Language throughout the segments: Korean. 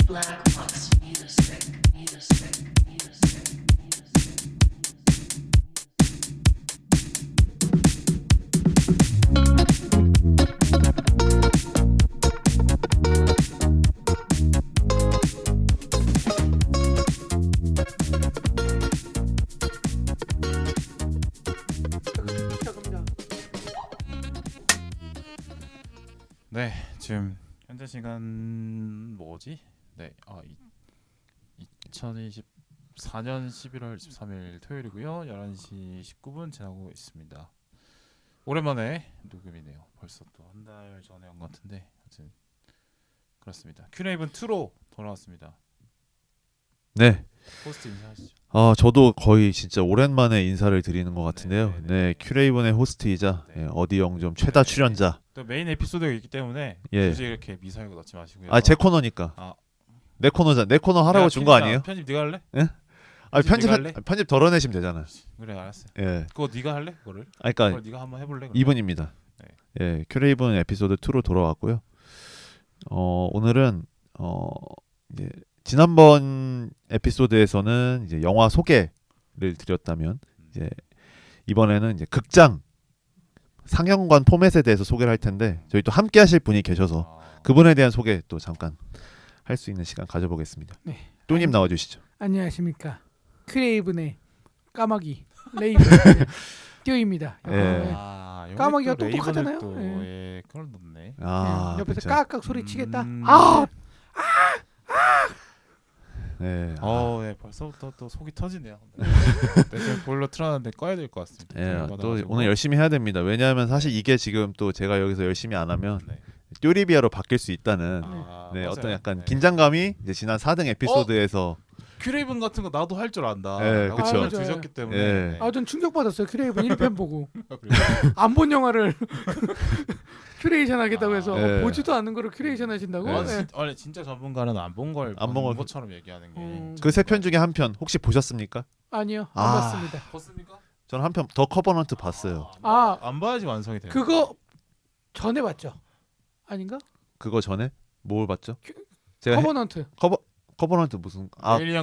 Black box music, music, music, music. 네, 지금 현재 시간 뭐지? 네, 2024년 11월 23일 토요일이고요. 11시 19분 지나고 있습니다. 오랜만에 녹음이네요. 벌써 또 한 달 전에 온 것 같은데 하여튼 그렇습니다. 큐레이븐 2로 돌아왔습니다. 네. 호스트 인사하시죠. 저도 거의 진짜 오랜만에 인사를 드리는 것 같은데요. 네, 네, 네, 큐레이븐의 호스트이자 네. 어디 영점 최다 네. 출연자. 또 메인 에피소드가 있기 때문에 예. 굳이 이렇게 미사일고 넣지 마시고요. 제 코너니까. 내 코너자. 내 코너 하라고 준 거 아니에요? 편집 네가 할래? 편집 네가 할래? 편집 덜어내시면 되잖아. 그래 알았어요. 예. 그거 네가 할래? 그거를? 그러니까 그걸 네가 한번 해볼래? 그러면? 2분입니다. 네. 예, 큐레이븐 에피소드 2로 돌아왔고요. 오늘은 이제 지난번 에피소드에서는 이제 영화 소개를 드렸다면 이제 이번에는 이제 극장 상영관 포맷에 대해서 소개를 할 텐데 저희 또 함께 하실 분이 계셔서 그분에 대한 소개 또 잠깐 할 수 있는 시간 가져보겠습니다. 네. 또님 나와 주시죠. 안녕하십니까. 크레이븐의 까마귀 레이븐 띄어입니다. 예. 여기 까마귀가 또 레이븐을 똑똑하잖아요. 또, 예. 예, 그걸 넣네. 옆에서 그쵸. 깍깍 소리 치겠다. 네. 네, 벌써부터 또 속이 터지네요. 네, 지금 보일러 틀어놨는데 꺼야 될 것 같습니다. 예, 열받아가지고. 또 오늘 열심히 해야 됩니다. 왜냐하면 사실 이게 지금 또 제가 여기서 열심히 안 하면 네. 듀리비아로 바뀔 수 있다는 네, 맞아요. 어떤 약간 네. 긴장감이 이제 지난 4등 에피소드에서 큐레이븐 같은 거 나도 할 줄 안다. 예, 라고 그쵸. 말을 주셨기 때문에. 예. 전 충격받았어요. 크레이븐 1편 보고 그리고 안 본 영화를 큐레이션 하겠다고 해서 예. 보지도 않은 거를 큐레이션 하신다고? 예. 원래 진짜 전문가는 안 본 걸 안 본 본 것처럼 얘기하는 게. 그 세 편 중에 한 편 혹시 보셨습니까? 아니요. 안 아. 봤습니다. 봤습니까? 저는 한 편 더 커버넌트 봤어요. 안 봐야지 완성이 돼요. 그거 전에 봤죠? 아닌가? 그거 전에 뭘 봤죠? 제가 커버넌트. 커버넌트 무슨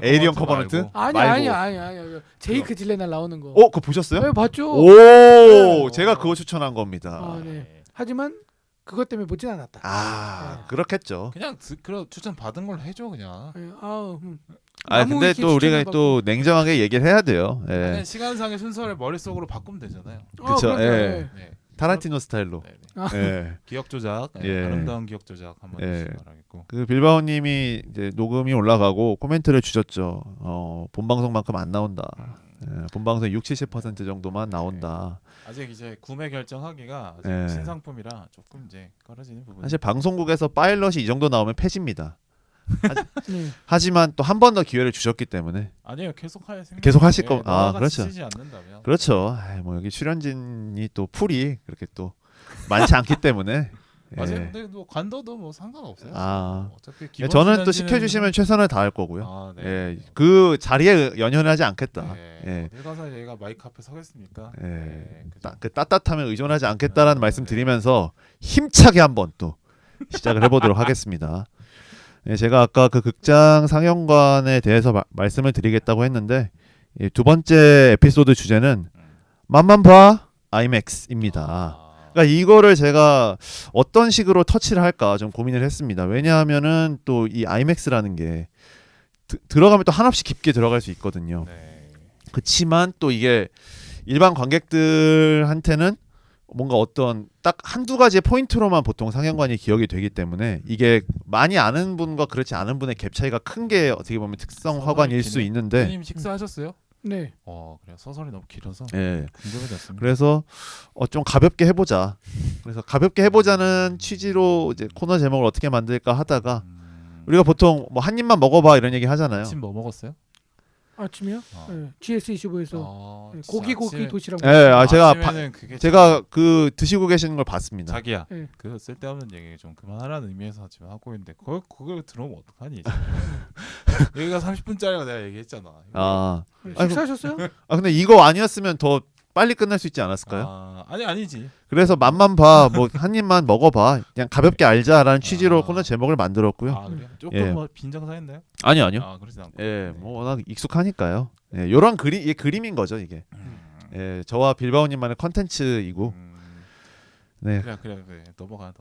에이리언 커버넌트? 커버넌트 아니. 제이크 질레날 나오는 거. 그거 보셨어요? 네, 봤죠. 오, 제가 그거 추천한 겁니다. 네. 하지만 그것 때문에 보진 않았다. 그렇겠죠. 그냥 그런 추천 받은 걸로 해줘 그냥. 예, 근데 이렇게 또 우리가 추천을 또 냉정하게 얘기를 해야 돼요. 예. 그냥 시간상의 순서를 머릿속으로 바꾸면 되잖아요. 그쵸, 그러니까, 예. 네. 타란티노 스타일로. 네. 예. 기억 조작, 예. 아름다운 기억 조작 한번 예. 해주시기 바라겠고. 그 빌바오님이 이제 녹음이 올라가고 코멘트를 주셨죠. 본 방송만큼 안 나온다. 본방송 60-70% 정도만 나온다. 아직 이제 구매 결정하기가 아직 예. 신상품이라 조금 이제 떨어지는 부분. 사실 방송국에서 파일럿이 이 정도 나오면 패집니다. 네. 하지만 또 한 번 더 기회를 주셨기 때문에 아니에요, 계속 할 생각. 계속 하실 거- 그렇죠. 그렇죠. 쓰지 않는다면. 그렇죠. 뭐 여기 출연진이 또 풀이 그렇게 또 많지 않기 때문에 맞아요. 예. 근데 뭐 관둬도 뭐 상관없어요. 어차피 예, 기본 저는 또 출연진은- 시켜주시면 최선을 다할 거고요. 네. 예, 그 자리에 연연하지 않겠다. 네. 예. 어딜 가서 얘가 마이크 앞에 서겠습니까? 예. 네, 그죠. 그 따뜻함에 의존하지 않겠다라는 말씀 드리면서 힘차게 한번 또 시작을 해보도록 하겠습니다. 예, 제가 아까 그 극장 상영관에 대해서 말씀을 드리겠다고 했는데 두 번째 에피소드 주제는 맘만 봐 아이맥스입니다. 그러니까 이거를 제가 어떤 식으로 터치를 할까 좀 고민을 했습니다. 왜냐하면은 또 이 아이맥스라는 게 들어가면 또 한없이 깊게 들어갈 수 있거든요. 네. 그치만 또 이게 일반 관객들한테는 뭔가 어떤 딱 한두 가지의 포인트로만 보통 상영관이 기억이 되기 때문에 이게 많이 아는 분과 그렇지 않은 분의 갭 차이가 큰 게 어떻게 보면 특성 화관일 수 있는데 님 식사하셨어요? 네. 그래 서설이 너무 길어서 예. 궁금해졌습니다. 그래서 좀 가볍게 해보자. 그래서 가볍게 해보자는 취지로 이제 코너 제목을 어떻게 만들까 하다가 우리가 보통 뭐 한 입만 먹어봐 이런 얘기 하잖아요. 아침 뭐 먹었어요? 아침이요? 네. GS25에서 고기 도시락. 예, 제가 그 드시고 계시는 걸 봤습니다. 자기야, 네. 그 쓸데없는 얘기 좀 그만하라는 의미에서 지금 하고 있는데 그걸 들어오면 어떡하니? 여기가 30분짜리가 내가 얘기했잖아. 식사하셨어요? 근데 이거 아니었으면 더 빨리 끝날 수 있지 않았을까요? 아니지. 그래서 맛만 봐, 뭐 한 입만 먹어봐, 그냥 가볍게 알자라는 취지로 아. 코너 제목을 만들었고요. 그래요? 조금 예. 뭐 빈정상했나요? 아니요. 그러지 않고. 예, 뭐 워낙 익숙하니까요. 예, 요런 이게 그림인 거죠, 이게. 예, 저와 빌바오님만의 컨텐츠이고. 네, 그래. 넘어가.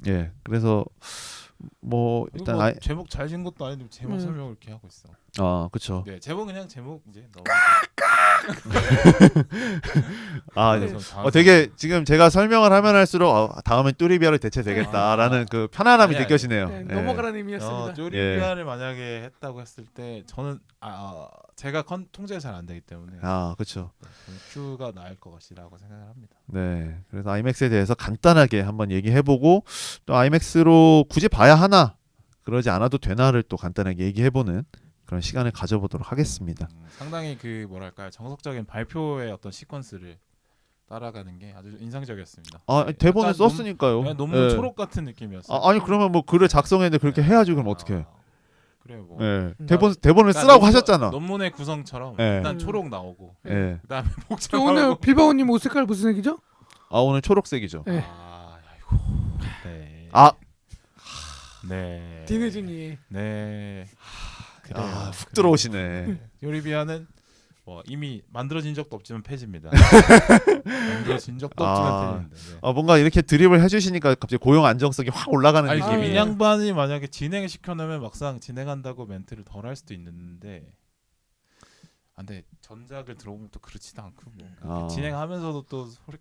예, 그래서 뭐 일단 뭐 제목 잘 지은 것도 아닌데 제목 설명을 이렇게 하고 있어. 그쵸. 네, 제목 그냥 제목 이제 넘어. 네. 되게 지금 제가 설명을 하면 할수록 다음엔 뚜리비아를 대체 되겠다라는 그 편안함이 아니, 느껴지네요. 네, 예. 넘어가라는 의미였습니다. 쪼리비아를 만약에 했다고 했을 때 저는 제가 통제가 잘 안 되기 때문에 그렇죠. 큐가 나을 것이라고 생각을 합니다. 네, 그래서 아이맥스에 대해서 간단하게 한번 얘기해보고 또 아이맥스로 굳이 봐야 하나 그러지 않아도 되나를 또 간단하게 얘기해보는 그런 시간을 가져보도록 하겠습니다. 상당히 그 뭐랄까요 정석적인 발표의 어떤 시퀀스를 따라가는 게 아주 인상적이었습니다. 대본을 약간 썼으니까요. 그냥 논문 예. 초록 같은 느낌이었어요. 아니 그러면 뭐 글을 작성했는데 그렇게 해야지 그럼 어떡해? 그래요 뭐. 예. 그러니까 대본을 쓰라고 하셨잖아. 논문의 구성처럼 예. 일단 초록 나오고 예. 그다음에 저 목장 오늘 나오고. 빌바오님 옷 색깔 무슨 색이죠? 오늘 초록색이죠. 네. 아이고. 네. 네. 디네준이. 네. 그래요. 훅 들어오시네. 요리비아는 이미 만들어진 적도 없지만 폐지입니다. 만들어진 적도 없지만 폐지입니다. 네. 뭔가 이렇게 드립을 해주시니까 갑자기 고용 안정성이 확 올라가는 아니 느낌이. 이 양반이 만약에 진행을 시켜놓으면 막상 진행한다고 멘트를 덜 할 수도 있는데 근데 전작을 들어보면 또 그렇지도 않고 뭐 진행하면서도 또 소리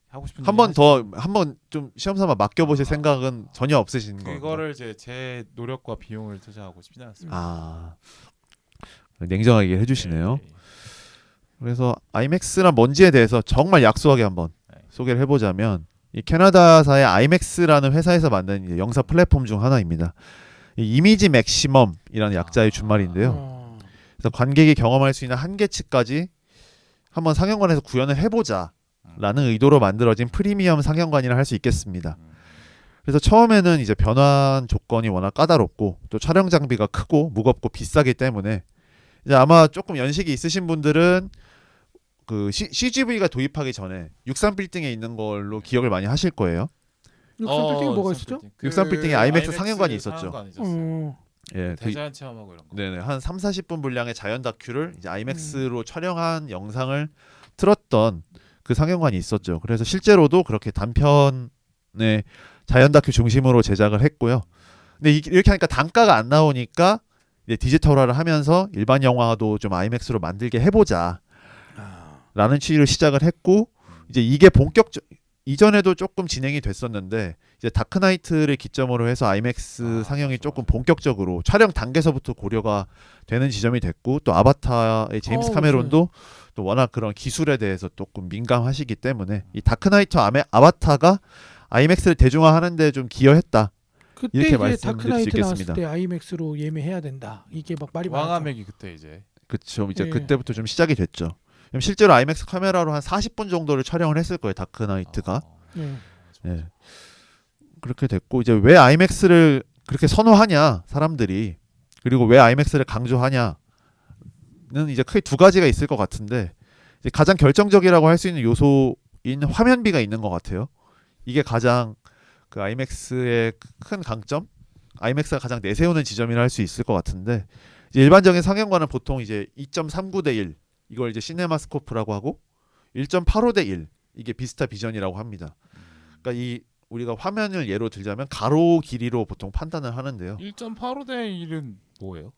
하고 싶은 한번 좀 시험삼아 맡겨보실 생각은 전혀 없으신 거예요. 그거를 이제 제 노력과 비용을 투자하고 싶지 않습니다. 냉정하게 해주시네요. 네. 그래서 아이맥스란 뭔지에 대해서 정말 약소하게 한번 네. 소개를 해보자면 이 캐나다사의 아이맥스라는 회사에서 만든 이제 영상 플랫폼 중 하나입니다. 이 이미지 맥시멈이라는 약자의 준말인데요. 그래서 관객이 경험할 수 있는 한계치까지 한번 상영관에서 구현을 해보자라는 의도로 만들어진 프리미엄 상영관이라 할 수 있겠습니다. 그래서 처음에는 이제 변환 조건이 워낙 까다롭고 또 촬영 장비가 크고 무겁고 비싸기 때문에 이제 아마 조금 연식이 있으신 분들은 그 CGV가 도입하기 전에 63빌딩에 있는 걸로 기억을 많이 하실 거예요. 63빌딩이 뭐가 있었죠? 63빌딩에 아이맥스 상영관이 있었죠. 상영관이 있었어요. 예, 대자연 체험하고 이런 거. 네네, 한 3-40분 분량의 자연 다큐를 이제 아이맥스로 촬영한 영상을 틀었던 그 상영관이 있었죠. 그래서 실제로도 그렇게 단편의 자연 다큐 중심으로 제작을 했고요. 근데 이렇게 하니까 단가가 안 나오니까 이제 디지털화를 하면서 일반 영화도 좀 아이맥스로 만들게 해보자 라는 취지로 시작을 했고 이제 이게 이전에도 조금 진행이 됐었는데 이제 다크나이트를 기점으로 해서 아이맥스 상영이 조금 본격적으로 촬영 단계에서부터 고려가 되는 지점이 됐고 또 아바타의 제임스 카메론도 또 워낙 그런 기술에 대해서 조금 민감하시기 때문에 이 다크나이트 아바타가 아이맥스를 대중화하는 데 좀 기여했다. 그때 이렇게 이제 말씀드릴 수 다크나이트 나왔을 있겠습니다. 때 아이맥스로 예매해야 된다. 이게 막 말이 많았죠. 왕아맥이 그때 이제 그렇죠. 이제 예. 그때부터 좀 시작이 됐죠. 그럼 실제로 아이맥스 카메라로 한 40분 정도를 촬영을 했을 거예요. 다크나이트가. 예. 예. 그렇게 됐고 이제 왜 아이맥스를 그렇게 선호하냐 사람들이 그리고 왜 아이맥스를 강조하냐는 이제 크게 두 가지가 있을 것 같은데 이제 가장 결정적이라고 할 수 있는 요소인 화면비가 있는 것 같아요. 이게 가장 그 아이맥스의 큰 강점, 아이맥스가 가장 내세우는 지점이라 할 수 있을 것 같은데 이제 일반적인 상영관은 보통 이제 2.39 대 1 이걸 이제 시네마스코프라고 하고 1.85 대 1 이게 비스타 비전이라고 합니다. 그러니까 이 우리가 화면을 예로 들자면 가로 길이로 보통 판단을 하는데요. 1.85 대 1은 뭐예요?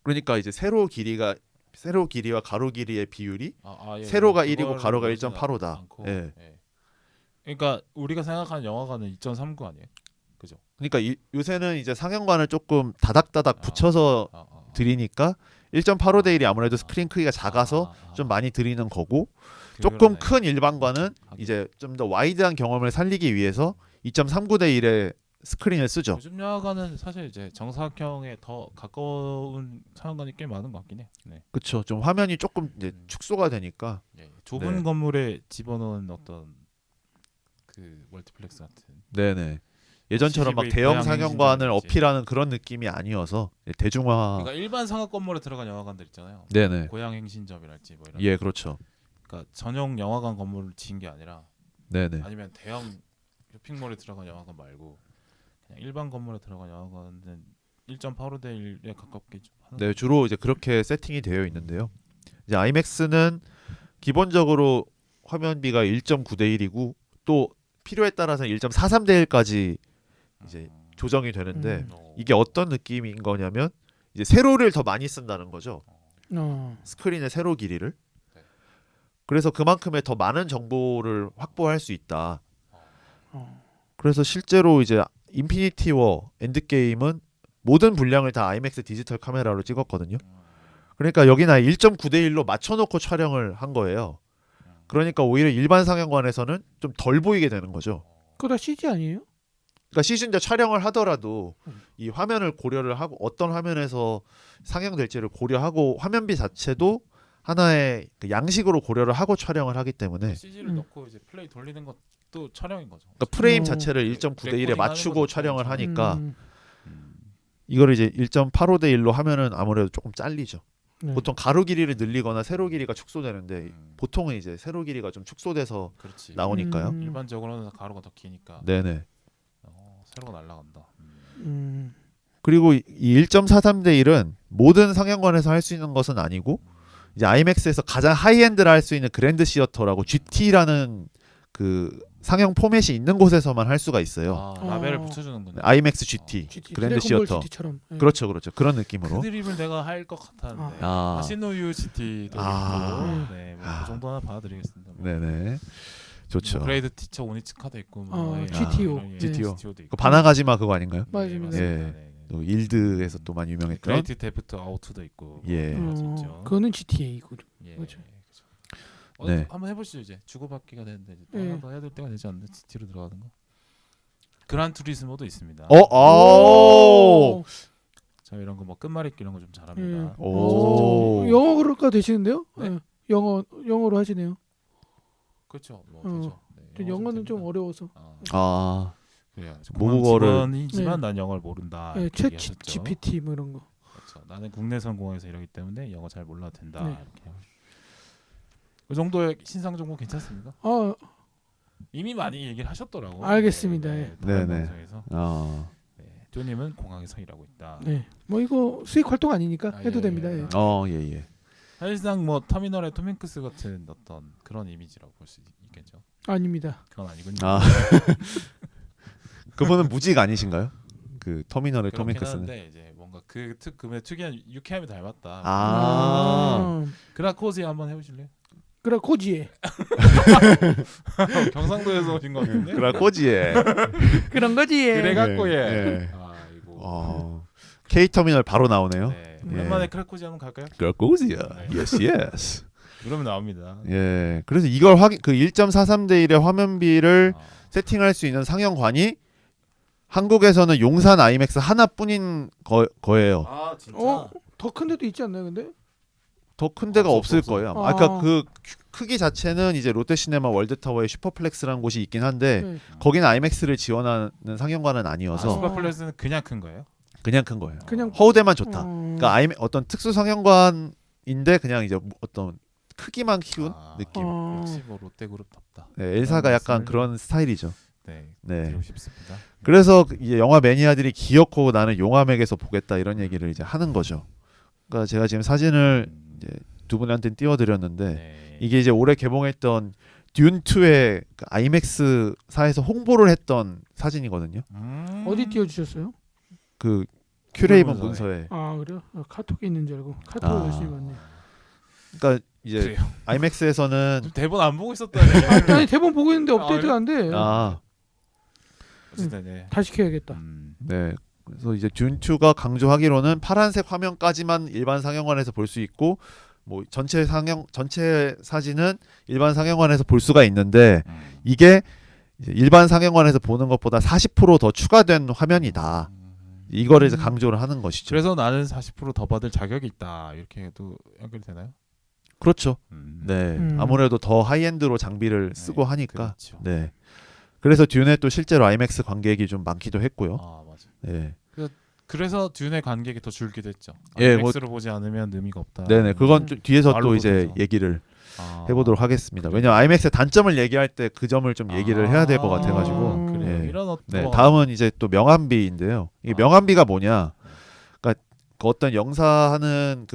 그러니까 이제 세로 길이와 가로 길이의 비율이 예. 세로가 그거를 1이고 가로가 모르지 1.85다. 않고, 예. 예. 그러니까 우리가 생각하는 영화관은 2.39 아니에요? 그죠? 그러니까 요새는 이제 상영관을 조금 다닥다닥 붙여서 드리니까 1.85 대 1이 아무래도 스크린 크기가 작아서 좀 많이 드리는 거고 조금 큰 일반관은 이제 좀 더 와이드한 경험을 살리기 위해서 2.39 대 1의 스크린을 쓰죠. 요즘 영화관은 사실 이제 정사각형에 더 가까운 상영관이 꽤 많은 것 같긴 해. 네. 그렇죠. 좀 화면이 조금 이제 축소가 되니까. 예. 좁은 네. 건물에 집어넣은 어떤 그 멀티플렉스 같은. 네네. 예전처럼 막 CGV 대형 고양 상영관을 행진장이지. 어필하는 그런 느낌이 아니어서 대중화. 그러니까 일반 상업 건물에 들어간 영화관들 있잖아요. 네네. 고양 행신점이랄지 뭐 이런. 예, 그렇죠. 그러니까 전용 영화관 건물을 지은 게 아니라 네네. 아니면 대형 쇼핑몰에 들어간 영화관 말고 그냥 일반 건물에 들어간 영화관은 1.85대 1에 가깝게 좀 하는 네, 주로 이제 그렇게 세팅이 되어 있는데요. 이제 아이맥스는 기본적으로 화면비가 1.9대 1이고 또 필요에 따라서는 1.43대 1까지 이제 조정이 되는데 이게 어떤 느낌인 거냐면 이제 세로를 더 많이 쓴다는 거죠. 스크린의 세로 길이를. 네. 그래서 그만큼의 더 많은 정보를 확보할 수 있다. 어. 그래서 실제로 이제 인피니티 워 엔드게임은 모든 분량을 다 아이맥스 디지털 카메라로 찍었거든요. 그러니까 여기는 1.9대 1로 맞춰놓고 촬영을 한 거예요. 그러니까 오히려 일반 상영관에서는 좀 덜 보이게 되는 거죠. 그거 다 CG 아니에요? 그러니까 시즌제 촬영을 하더라도 이 화면을 고려를 하고 어떤 화면에서 상영될지를 고려하고 화면비 자체도 하나의 그 양식으로 고려를 하고 촬영을 하기 때문에 CG를 넣고 이제 플레이 돌리는 것도 촬영인 거죠. 그러니까 프레임 어. 자체를 1.9대 1에 레코딩 맞추고 하는 것도 촬영을 하니까 음. 이거를 이제 1.85대 1로 하면은 아무래도 조금 잘리죠. 네. 보통 가로 길이를 늘리거나 세로 길이가 축소되는데 음, 보통은 이제 세로 길이가 좀 축소돼서 그렇지. 나오니까요. 일반적으로는 가로가 더 기니까 네네. 세로가 날라간다. 그리고 이 1.43대 1은 모든 상영관에서 할 수 있는 것은 아니고 이제 아이맥스에서 가장 하이엔드를 할 수 있는 그랜드 시어터라고 GT라는 그 상영 포맷이 있는 곳에서만 할 수가 있어요. 라벨을 어. 붙여주는군요. 아이맥스 GT, GT, 그랜드 드래곤볼 시어터. GT처럼. 네. 그렇죠, 그렇죠. 그런 느낌으로. 그 드립을 내가 할 것 같았는데 아. 신우유 GT도 아. 있고 네, 아. 그 정도 하나 봐드리겠습니다. 뭐. 네네. 좋죠. 그레이드 티처 오니츠카도 있고 뭐, GTO. 이런 GTO. GTO도 있고. 그 바나가지마 그거 아닌가요? 맞습니다. 예. 또 일드에서 또 많이 유명했던. 그레이트 데프트 아우트도 있고. 예. 뭐 진짜. 그거는 GTA고. 예. 그렇죠. 네. 한번 해보시죠 이제 주고받기가 되는데 이제 또 예. 하나 더 해야 될 때가 되지 않나 GT로 들어가는 거. 그란 투리스모도 있습니다. 오. 저 이런 거 뭐 끝말잇기 이런 거 좀 잘합니다. 오. 영어 그럴까 되시는데요? 네? 네. 영어로 하시네요. 그렇죠. 뭐 어. 되죠. 네, 저 영어 영어는 좀 됩니다. 어려워서. 아. 그래요. 모국어를- 직원이지만 네. 난 영어를 모른다. 네, 이렇게 챗 얘기하셨죠. GPT 뭐 이런 거. 그렇죠. 나는 국내선 공항에서 일하기 때문에 영어 잘 몰라도 된다. 네. 이렇게. 그 정도의 신상 정보 괜찮습니까? 이미 많이 얘기를 하셨더라고. 알겠습니다. 예. 네네. 방송에서. 아. 네. 조님은 공항에서 일하고 있다. 네. 뭐 이거 수익 활동 아니니까 아, 해도 예, 됩니다. 예. 예. 예, 예. 사실상 뭐 터미널의 톰 행크스 같은 어떤 그런 이미지라고 볼 수 있겠죠. 아닙니다. 그건 아니군요. 아. 그분은 무직 아니신가요? 그 터미널의 톰 그렇긴 행크스는. 한데 이제 뭔가 그의 특이한 유쾌함이 닮았다. 아. 그라코지 한번 해보실래요? 그래 고지에 경상도에서 오신 것 같은데. 그라코지에. 그런 거지. 그래 갖고 예, 예. 예. 아이고. K 터미널 바로 나오네요. 네. 예. 오랜만에 크라코지 한번 갈까요? 그라코지야. 네. Yes, yes. 그러면 나옵니다. 예. 그래서 이걸 확인 그 1.43대 1의 화면비를 아, 세팅할 수 있는 상영관이 한국에서는 용산 아이맥스 하나뿐인 거예요. 아 진짜. 더 큰 데도 있지 않나요, 근데? 더 큰 데가 없어, 없을 없어. 거예요. 아. 아까 그 크기 자체는 이제 롯데시네마 월드타워의 슈퍼플렉스라는 곳이 있긴 한데 네. 거기는 아이맥스를 지원하는 상영관은 아니어서 슈퍼플레스는 그냥 큰 거예요? 그냥 큰 거예요. 그냥 허우대만 좋다. 어, 그러니까 어떤 특수 상영관인데 그냥 이제 어떤 크기만 키운 느낌. 역시 뭐 롯데그룹답다. 네, 엘사가 약간 말씀을- 그런 스타일이죠. 네. 네. 드리고 싶습니다. 그래서 이제 영화 매니아들이 기어코 나는 용화맥에서 보겠다 이런 얘기를 이제 하는 거죠. 그러니까 제가 지금 사진을 이제 두 분한테 띄워드렸는데 네. 이게 이제 올해 개봉했던 듄 2의 그 아이맥스사에서 홍보를 했던 사진이거든요. 어디 띄워주셨어요? 그 큐레이먼 문서에. 문서에. 아 그래요? 카톡에 있는 줄 알고 카톡 아. 열심히 봤네. 그러니까 이제 그래요. 아이맥스에서는 좀 대본 안 보고 있었다니. 아니 대본 보고 있는데 업데이트가 안 돼. 어쨌든 네. 다시 켜야겠다. 네. 그래서 이제 듄 2가 강조하기로는 파란색 화면까지만 일반 상영관에서 볼 수 있고 뭐 전체 사진은 일반 상영관에서 볼 수가 있는데 이게 이제 일반 상영관에서 보는 것보다 40%더 추가된 화면이다. 이거를 이제 강조를 하는 것이죠. 그래서 나는 40%더 받을 자격이 있다. 이렇게 해도 연결되나요? 그렇죠. 네. 음. 아무래도 더 하이엔드로 장비를 쓰고 하니까. 그렇죠. 네. 그래서 듄에 또 실제로 아이맥스 관객이 좀 많기도 했고요. 아 맞아. 네. 그래서 듄의 관객이 더 줄기도 했죠. 예, 아이맥스로 보지 않으면 의미가 없다. 네네. 그건 좀 뒤에서 또 말로도 이제 되죠. 얘기를 해보도록 하겠습니다. 왜냐면 IMAX의 단점을 얘기할 때 그 점을 좀 얘기를 해야 될 것 같아가지고. 그래요. 예. 이런 네, 다음은 이제 또 명암비인데요. 이 명암비가 뭐냐? 그러니까 그 어떤 영사하는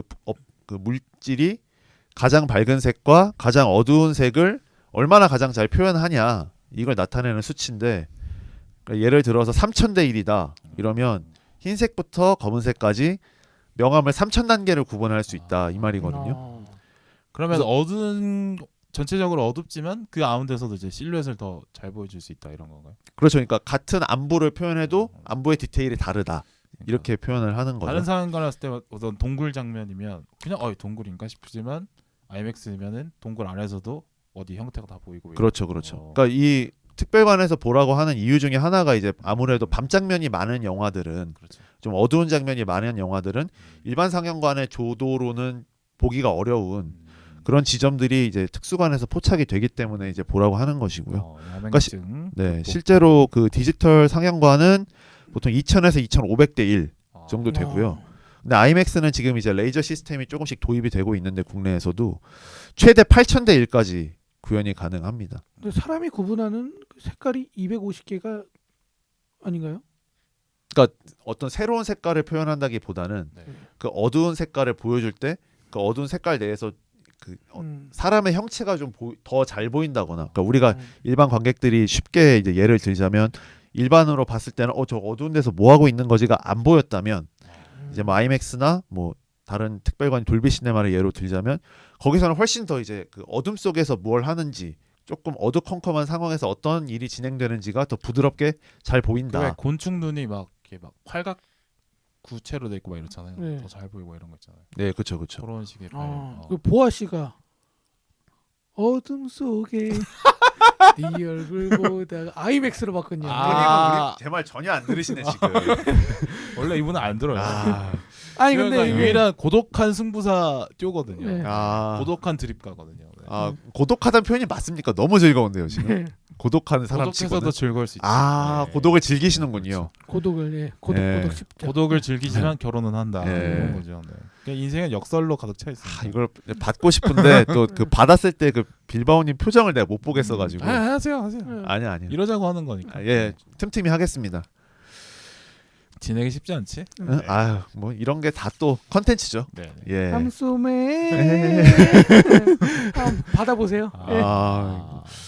그 물질이 가장 밝은 색과 가장 어두운 색을 얼마나 가장 잘 표현하냐 이걸 나타내는 수치인데, 그러니까 예를 들어서 3000대 1이다 이러면 흰색부터 검은색까지 명암을 3000단계를 구분할 수 있다 이 말이거든요. 그러면 그래서- 어두운 전체적으로 어둡지만 그 가운데서도 이제 실루엣을 더 잘 보여줄 수 있다 이런 건가요? 그렇죠. 그러니까 같은 안부를 표현해도 안부의 디테일이 다르다 이렇게 표현을 하는 거죠. 다른 상황과 봤을 때 어떤 동굴 장면이면 그냥 동굴인가 싶지만 IMAX면은 동굴 안에서도 어디 형태가 다 보이고 그렇죠, 그렇죠. 그러니까 이 특별관에서 보라고 하는 이유 중에 하나가 이제 아무래도 밤 장면이 많은 영화들은, 그렇죠. 좀 어두운 장면이 많은 영화들은 일반 상영관의 조도로는 보기가 어려운 그런 지점들이 이제 특수관에서 포착이 되기 때문에 이제 보라고 하는 것이고요. 야맹증. 네, 실제로 그 디지털 상영관은 보통 2000에서 2500대 1 정도 되고요. 근데 IMAX는 지금 이제 레이저 시스템이 조금씩 도입이 되고 있는데 국내에서도 최대 8000대 1까지 구현이 가능합니다. 근데 사람이 구분하는 그 색깔이 250개가 아닌가요? 어떤 새로운 색깔을 표현한다기보다는 네. 그 어두운 색깔을 보여줄 때 그 어두운 색깔 내에서 그 사람의 형체가 좀 더 잘 보인다거나, 그러니까 우리가 일반 관객들이 쉽게 이제 예를 들자면 일반으로 봤을 때는 저 어두운 데서 뭐 하고 있는 거지가 안 보였다면 이제 뭐 IMAX나 뭐 다른 특별관 돌비 시네마를 예로 들자면 거기서는 훨씬 더 이제 그 어둠 속에서 뭘 하는지, 조금 어두컴컴한 상황에서 어떤 일이 진행되는지가 더 부드럽게 잘 보인다. 왜 곤충 눈이 막 이렇게 막 활각 구체로 돼 있고 막 이렇잖아요. 네. 더 잘 보이고 이런 거 있잖아요. 네, 그렇죠, 그렇죠. 그런 식의 그 보아 씨가 어둠 속에 네 얼굴 보다가 IMAX로 봤거든요. 아. 제 말 전혀 안 들으시네 지금. 원래 이분은 안 들어요. 아니 그러니까 근데 이게 유일한 고독한 승부사 띄우거든요. 네. 고독한 드립가거든요. 네. 고독하다는 표현이 맞습니까? 너무 즐거운데요 지금. 고독한 사람 고독해서도 치고는. 즐거울 수 있죠. 네. 고독을 즐기시는군요. 고독을 고독 네. 고독 쉽죠. 고독을 즐기지만 결혼은 한다. 네. 이런 거죠. 네. 그러니까 인생은 역설로 가득 차 있습니다. 이걸 받고 싶은데 또 그 받았을 때 그 빌바오님 표정을 내가 못 보겠어가지고. 하세요. 아니야. 이러자고 하는 거니까. 예, 틈틈이 하겠습니다. 지내기 쉽지 않지? 응? 아유, 뭐 이런 게 다 또 컨텐츠죠. 네. 예. 함수매 한번 받아보세요.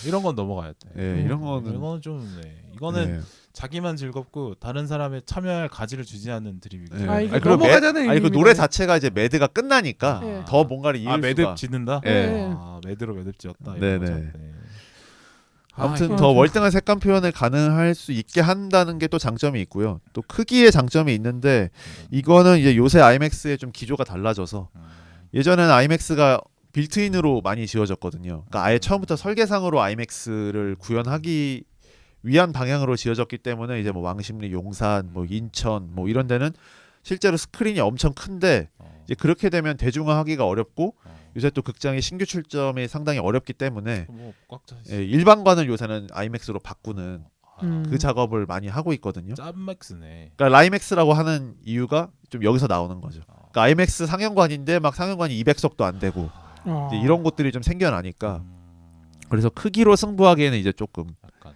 이런 건 넘어가야 돼. 예, 이런 거는 이거는 좀 이거는 자기만 즐겁고 다른 사람의 참여할 가지를 주지 않는 드립이거든요. 아, 이거 그리고 넘어가자는 그 의미입니다. 노래 자체가 이제 매드가 끝나니까 네. 더 뭔가를 이을 매듭 수가. 짓는다? 예. 매듭으로 매듭 지었다. 네네. 이런 거죠. 네. 아무튼 이거 더 좀- 월등한 색감 표현을 가능할 수 있게 한다는 게 또 장점이 있고요. 또 크기의 장점이 있는데 이거는 이제 요새 IMAX의 좀 기조가 달라져서 예전에는 IMAX가 빌트인으로 많이 지어졌거든요. 그러니까 아예 처음부터 설계상으로 IMAX를 구현하기 위한 방향으로 지어졌기 때문에 이제 뭐 왕십리, 용산, 뭐 인천 뭐 이런 데는 실제로 스크린이 엄청 큰데 이제 그렇게 되면 대중화하기가 어렵고 요새 또 극장의 신규 출점이 상당히 어렵기 때문에 뭐꽉 차. 예, 일반관을 요새는 IMAX로 바꾸는 그 음. 작업을 많이 하고 있거든요. 짬맥스네. 그러니까 라이맥스라고 하는 이유가 좀 여기서 나오는 거죠. 그러니까 IMAX 상영관인데 막 상영관이 200석도 안 되고 이제 이런 곳들이 좀 생겨나니까 그래서 크기로 승부하기에는 이제 조금 약간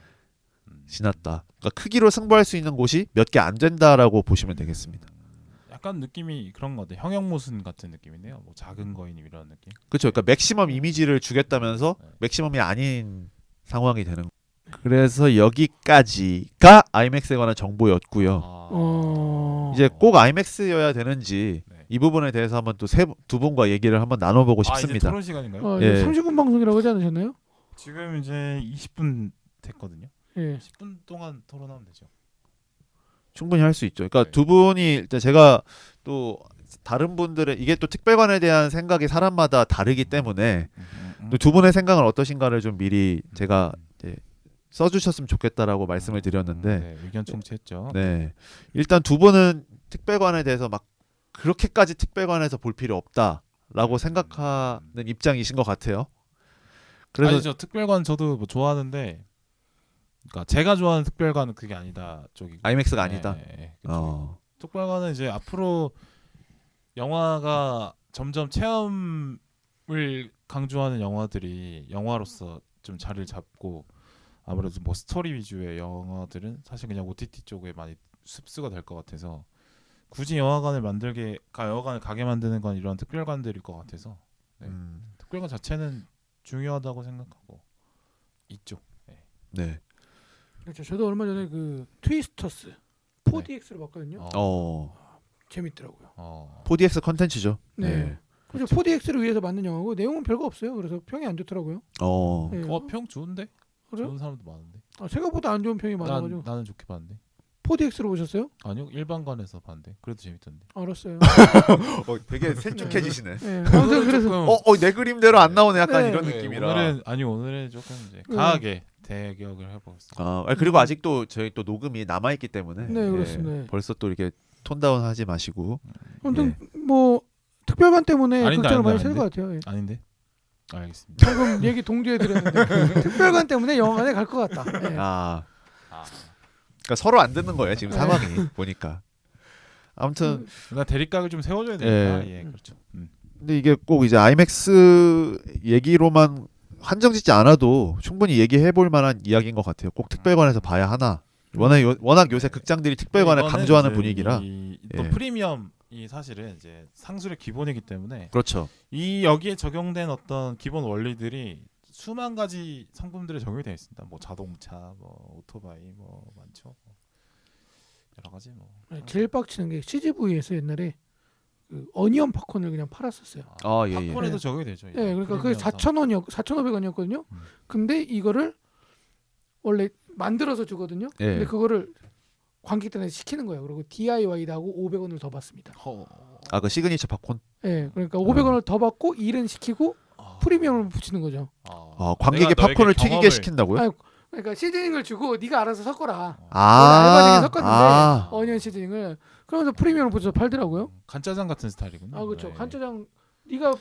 지났다. 그러니까 크기로 승부할 수 있는 곳이 몇 개 안 된다라고 보시면 되겠습니다. 약간 느낌이 그런 거 같아. 형형모순 같은 느낌이네요. 뭐 작은 거인 이런 느낌. 그렇죠. 그러니까 맥시멈 이미지를 주겠다면서 맥시멈이 아닌 상황이 되는. 그래서 여기까지가 IMAX에 관한 정보였고요. 이제 꼭 IMAX여야 되는지 네. 이 부분에 대해서 한번 또 두 분과 얘기를 한번 나눠보고 이제 싶습니다. 토론 시간인가요? 예. 30분 방송이라고 하지 않으셨나요? 지금 이제 20분 됐거든요. 예. 10분 동안 토론하면 되죠. 충분히 할 수 있죠. 그러니까 네. 두 분이 일단 제가 또 다른 분들의 이게 또 특별관에 대한 생각이 사람마다 다르기 때문에 또 두 분의 생각은 어떠신가를 좀 미리 제가 이제 써주셨으면 좋겠다라고 말씀을 드렸는데 네, 의견 청취했죠. 네. 일단 두 분은 특별관에 대해서 막 그렇게까지 특별관에서 볼 필요 없다라고 생각하는 입장이신 것 같아요. 그래서 아니죠. 특별관 저도 뭐 좋아하는데, 그러니까 제가 좋아하는 특별관은 그게 아니다 쪽이고. IMAX가 아니다. 네, 그쵸. 특별관은 특별관은 이제 앞으로 영화가 점점 체험이 강조하는 영화들이 영화로서 좀 자리를 잡고 아무래도 뭐 스토리 위주의 영화들은 사실 그냥 OTT 쪽에 많이 흡수가 될 것 같아서 굳이 영화관을 가게 만드는 건 이런 특별관들일 것 같아서 네. 특별관 자체는 중요하다고 생각하고 있죠. 네. 네. 그렇죠. 저도 얼마 전에 그 트위스터스 4DX로 봤거든요. 재밌더라고요. 4DX 컨텐츠죠. 네. 그래서 4DX를 위해서 만든 영화고 내용은 별거 없어요. 그래서 평이 안 좋더라고요. 네. 평 좋은데? 그래요? 좋은 사람도 많은데. 생각보다 안 좋은 평이 많아가지고. 나는 좋게 봤는데. 4DX로 보셨어요? 아니요, 일반관에서 봤는데 그래도 재밌던데. 알았어요. 되게 생축해지시네. 네. 아무튼 그래서 내 그림대로 안 나오네. 약간 네. 이런 느낌이라. 오늘은 조금 이제 강하게 대격을 해보겠습니다. 그리고 아직도 저희 또 녹음이 남아 있기 때문에 네, 그렇습니다. 벌써 또 이렇게 톤다운 하지 마시고. 아무튼 뭐 특별관 때문에 아닌데, 극장을 많이 아닌데. 셀 것 같아요. 예. 아닌데? 알겠습니다. 방금 얘기 동조해 드렸는데 특별관 때문에 영화관에 갈 것 같다. 예. 그러니까 서로 안 듣는 거예요 지금 상황이 보니까. 아무튼 나 대립각을 좀 세워줘야 되니까. 예. 예, 그렇죠. 근데 이게 꼭 이제 아이맥스 얘기로만 한정짓지 않아도 충분히 얘기해 볼 만한 이야기인 것 같아요. 꼭 특별관에서 봐야 하나. 워낙 요새 극장들이 특별관을 이거는 강조하는 이제 분위기라. 또 예. 프리미엄이 사실은 이제 상술의 기본이기 때문에 그렇죠. 여기에 적용된 어떤 기본 원리들이 수만 가지 상품들에 적용이 되어 있습니다. 뭐 자동차, 뭐 오토바이, 뭐 많죠. 여러 가지 뭐. 제일 빡치는 게 CGV에서 옛날에 그 어니언 팝콘을 그냥 팔았었어요. 예. 팝콘에도 예. 적용이 되죠. 네, 그러니까 그게 4,500원이었거든요. 근데 이거를 원래 만들어서 주거든요. 예. 근데 그거를 관객들한테 시키는 거예요. 그리고 DIY도 하고 500원을 더 받습니다. 그 시그니처 팝콘. 네, 그러니까 500원을 더 받고 일은 시키고 프리미엄을 붙이는 거죠. 관객이 내가 팝콘을 너에게 튀기게 시킨다고요? 아니, 그러니까 시즈닝을 주고 네가 알아서 섞어라. 아, 알바생이 섞었는데 어니언 시즈닝을 그러면서 프리미엄을 붙여서 팔더라고요. 간짜장 같은 스타일이군요. 그렇죠. 네. 간짜장 네가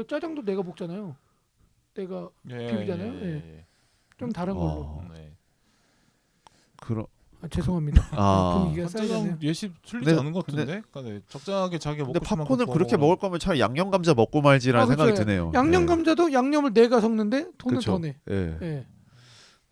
짜장도 내가 먹잖아요. 내가 비비잖아요. 예. 좀 다른 걸로. 네. 죄송합니다. 분위기가 간짜장 쌓이네요. 예시 틀리지 않은 것 같은데. 그러니까 적절하게 자기가 먹고 근데 싶은 팝콘을 만큼 그렇게 먹어라. 먹을 거면 차라리 양념 감자 먹고 말지라는 생각이 그렇죠. 드네요. 양념 예. 감자도 양념을 내가 섞는데 돈은 그렇죠. 더 내. 예. 예.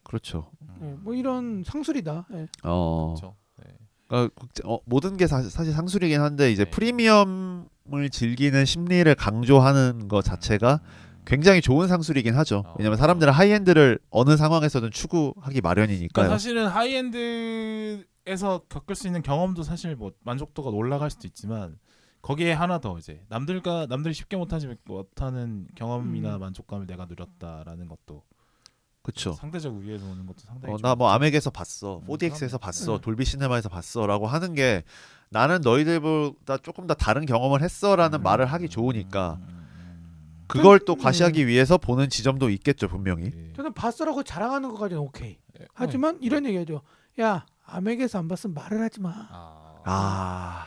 그렇죠. 뭐 이런 상술이다. 예. 그렇죠. 네. 그러니까 모든 게 사실 상술이긴 한데 이제 네. 프리미엄을 즐기는 심리를 강조하는 것 자체가 굉장히 좋은 상술이긴 하죠. 왜냐면 사람들은 하이엔드를 어느 상황에서든 추구하기 마련이니까요. 그러니까 사실은 하이엔드에서 겪을 수 있는 경험도 사실 뭐 만족도가 올라갈 수도 있지만 거기에 하나 더 이제 남들이 쉽게 못하는 경험이나 만족감을 내가 누렸다라는 것도 그렇죠. 상대적 우위에서 오는 것도 상당히 나 뭐 아멕에서 봤어, 4DX에서 봤어, 돌비 시네마에서 봤어라고 하는 게 나는 너희들보다 조금 더 다른 경험을 했어라는 말을 하기 좋으니까 그걸 또 과시하기 위해서 보는 지점도 있겠죠 분명히. 저는 봤어라고 자랑하는 것까지는 오케이. 하지만 이런 얘기하죠. 야 아멕에서 안 봤으면 말을 하지 마.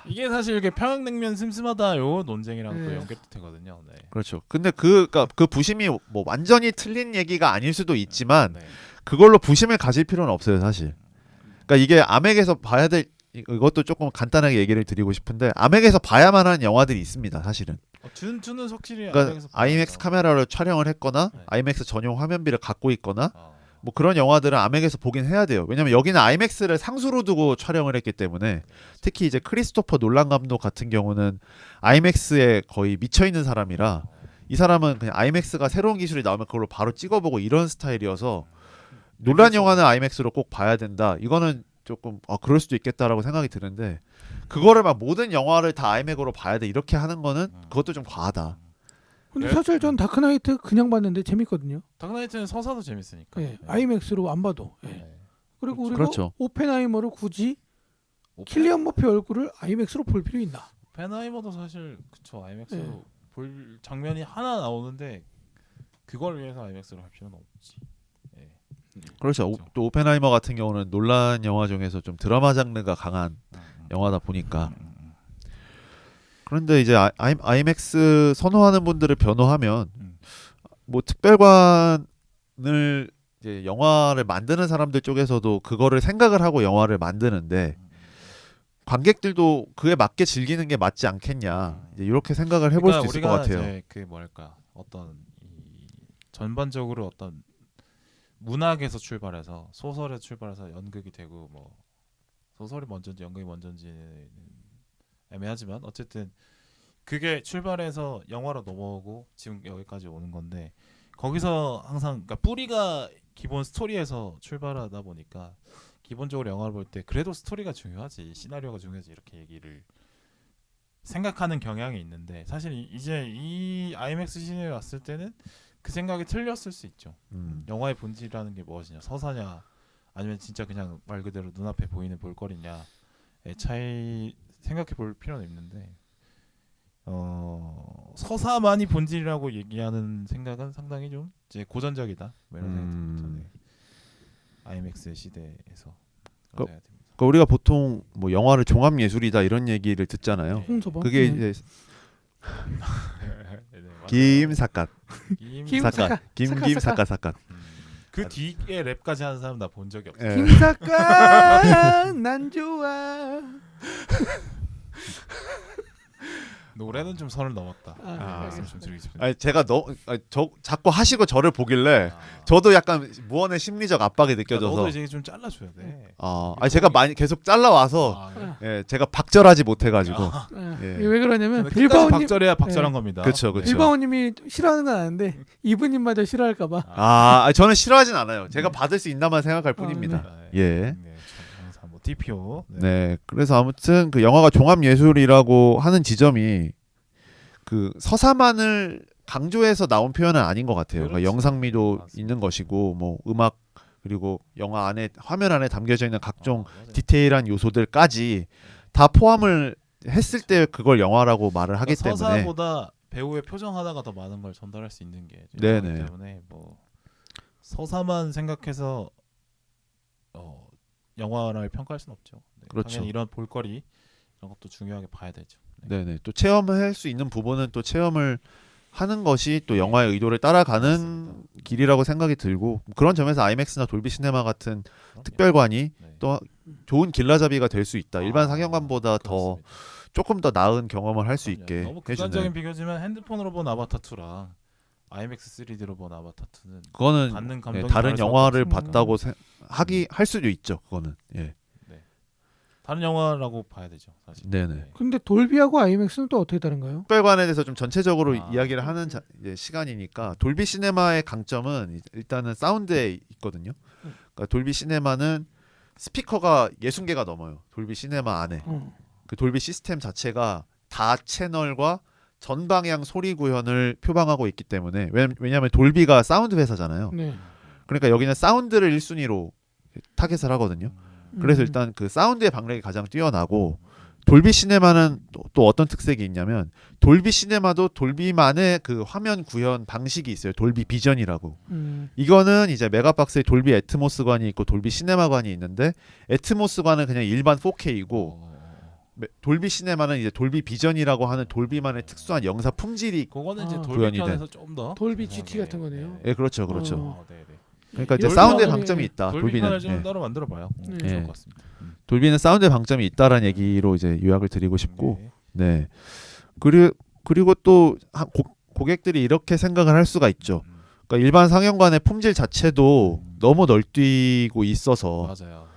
이게 사실 이렇게 평양냉면 슴슴하다요 논쟁이랑 또 네. 연결도 되거든요. 네. 그렇죠. 근데 그 부심이 뭐 완전히 틀린 얘기가 아닐 수도 있지만 네. 그걸로 부심을 가질 필요는 없어요 사실. 그러니까 이게 아멕에서 봐야 될 이것도 조금 간단하게 얘기를 드리고 싶은데 아멕에서 봐야만 하는 영화들이 있습니다 사실은. 준 확실히 그러니까 아이맥스 카메라로 촬영을 했거나 네. 아이맥스 전용 화면비를 갖고 있거나 뭐 그런 영화들은 아멕에서 보긴 해야 돼요. 왜냐면 여기는 아이맥스를 상수로 두고 촬영을 했기 때문에 특히 이제 크리스토퍼 놀란 감독 같은 경우는 아이맥스에 거의 미쳐 있는 사람이라 이 사람은 그냥 아이맥스가 새로운 기술이 나오면 그걸로 바로 찍어보고 이런 스타일이어서 놀란 영화는 아이맥스로 꼭 봐야 된다. 이거는 조금 그럴 수도 있겠다라고 생각이 드는데 그거를 막 모든 영화를 다 아이맥으로 봐야 돼 이렇게 하는 거는 그것도 좀 과하다. 근데 네? 사실 전 다크나이트 그냥 봤는데 재밌거든요. 다크나이트는 서사도 재밌으니까. 네. 아이맥스로 안 봐도. 예. 그리고 우리가 그렇죠. 오펜하이머를 굳이 킬리안 머피 얼굴을 아이맥스로 볼 필요 있나? 오펜하이머도 사실 그쵸 아이맥스로 네. 볼 장면이 하나 나오는데 그걸 위해서 아이맥스로 할 필요는 없지. 예. 그렇죠. 또 오펜하이머 같은 경우는 논란 영화 중에서 좀 드라마 장르가 강한 영화다 보니까. 그런데 이제 아이맥스 선호하는 분들을 변호하면 뭐 특별관을 이제 영화를 만드는 사람들 쪽에서도 그거를 생각을 하고 영화를 만드는데 관객들도 그에 맞게 즐기는 게 맞지 않겠냐 이제 이렇게 생각을 해볼 수 있을 것 같아요. 이제 그 뭐랄까 어떤 이 전반적으로 어떤 문학에서 출발해서 소설에서 출발해서 연극이 되고 뭐 소설이 먼저인지 연극이 먼저인지는 애매하지만 어쨌든 그게 출발해서 영화로 넘어오고 지금 여기까지 오는 건데 거기서 항상 그러니까 뿌리가 기본 스토리에서 출발하다 보니까 기본적으로 영화를 볼 때 그래도 스토리가 중요하지 시나리오가 중요하지 이렇게 얘기를 생각하는 경향이 있는데 사실 이제 이 아이맥스 시즌에 왔을 때는 그 생각이 틀렸을 수 있죠. 영화의 본질이라는 게 무엇이냐 서사냐 아니면 진짜 그냥 말 그대로 눈앞에 보이는 볼거리냐의 차이 생각해 볼 필요는 있는데 서사만이 본질이라고 얘기하는 생각은 상당히 좀 이제 고전적이다 이런 생각이 듭니다. 아이맥스 시대에서 그런 생각이 듭니다. 그러니까 우리가 보통 뭐 영화를 종합 예술이다 이런 얘기를 듣잖아요. 홍서범. 그게 이제 네, 김사갓 김사갓. 김사갓 그 뒤에 랩까지 하는 사람 나 본 적이 없어. 예. 김사갓 난 좋아. 노래는 좀 선을 넘었다. 아, 말씀 좀 드리고 싶습니다. 아니 제가 저 자꾸 하시고 저를 보길래 저도 약간 무언의 심리적 압박이 느껴져서 너도 이제 좀 잘라줘야 돼. 아니 제가 많이 계속 잘라와서 그래? 예, 제가 박절하지 못해가지고 예. 왜 그러냐면 끝까지 빌바오님 박절해야 박절한 네. 겁니다. 그쵸, 그쵸. 빌바오님이 싫어하는 건 아는데 이분님마저 싫어할까봐. 아니, 저는 싫어하진 않아요. 제가 받을 수 있나만 생각할 뿐입니다. 네. 예. 네, 항상 뭐 TPO. 네, 그래서 아무튼 그 영화가 종합 예술이라고 하는 지점이 그 서사만을 강조해서 나온 표현은 아닌 것 같아요. 그러니까 그렇지. 영상미도 맞습니다. 있는 것이고 뭐 음악 그리고 영화 안에 화면 안에 담겨져 있는 각종 맞아요. 디테일한 요소들까지 다 포함을 했을 때 그걸 영화라고 말을 하기 그러니까 때문에 서사보다 배우의 표정 하나가 더 많은 걸 전달할 수 있는 게 네네. 영화이기 때문에 뭐 서사만 생각해서 영화를 평가할 수는 없죠. 네, 그렇죠. 당연히 이런 볼거리 이런 것도 중요하게 봐야 되죠. 네네 또 체험할 수 있는 부분은 또 체험을 하는 것이 또 영화의 의도를 따라가는 맞습니다. 길이라고 생각이 들고 그런 점에서 아이맥스나 돌비 시네마 같은 그럼요. 특별관이 네. 또 좋은 길라잡이가 될 수 있다. 일반 상영관보다 더 그렇습니다. 조금 더 나은 경험을 할 수 그럼요. 있게 너무 극단적인 해주는 비교지만 핸드폰으로 본 아바타 2랑 IMAX 3D로 본 아바타 2는 그거는 받는 예, 감정이 다른 다를 수밖에 영화를 없습니다. 봤다고 할 수도 있죠. 그거는 예. 다른 영화라고 봐야 되죠, 사실. 네네. 근데 돌비하고 아이맥스는 또 어떻게 다른가요? 특별관에 대해서 좀 전체적으로 아. 이야기를 하는 이제 시간이니까 돌비 시네마의 강점은 일단은 사운드에 있거든요. 그러니까 돌비 시네마는 스피커가 60개가 넘어요. 돌비 시네마 안에. 그 돌비 시스템 자체가 다 채널과 전방향 소리 구현을 표방하고 있기 때문에 왜냐하면 돌비가 사운드 회사잖아요. 네. 그러니까 여기는 사운드를 1순위로 타겟을 하거든요. 그래서 일단 그 사운드의 박력이 가장 뛰어나고 돌비 시네마는 또 어떤 특색이 있냐면 돌비 시네마도 돌비만의 그 화면 구현 방식이 있어요. 돌비 비전이라고. 이거는 이제 메가박스에 돌비 애트모스관이 있고 돌비 시네마관이 있는데 애트모스관은 그냥 일반 4K이고 돌비 시네마는 이제 돌비 비전이라고 하는 돌비만의 특수한 영상 품질이 그거는 이제 아. 돌비 구현이 편에서 좀 더 돌비 GT 같은 거네요. 예 그렇죠 그렇죠. 네네. 그러니까 이제 돌비 사운드의 편은- 방점이 있다. 돌비 돌비는 편을 좀 예. 따로 만들어봐요. 네. 좋을 것 같습니다. 돌비는 사운드의 방점이 있다라는 얘기로 이제 요약을 드리고 싶고 네. 네. 그리고 또 고객들이 이렇게 생각을 할 수가 있죠. 그러니까 일반 상영관의 품질 자체도 너무 널뛰고 있어서 맞아요.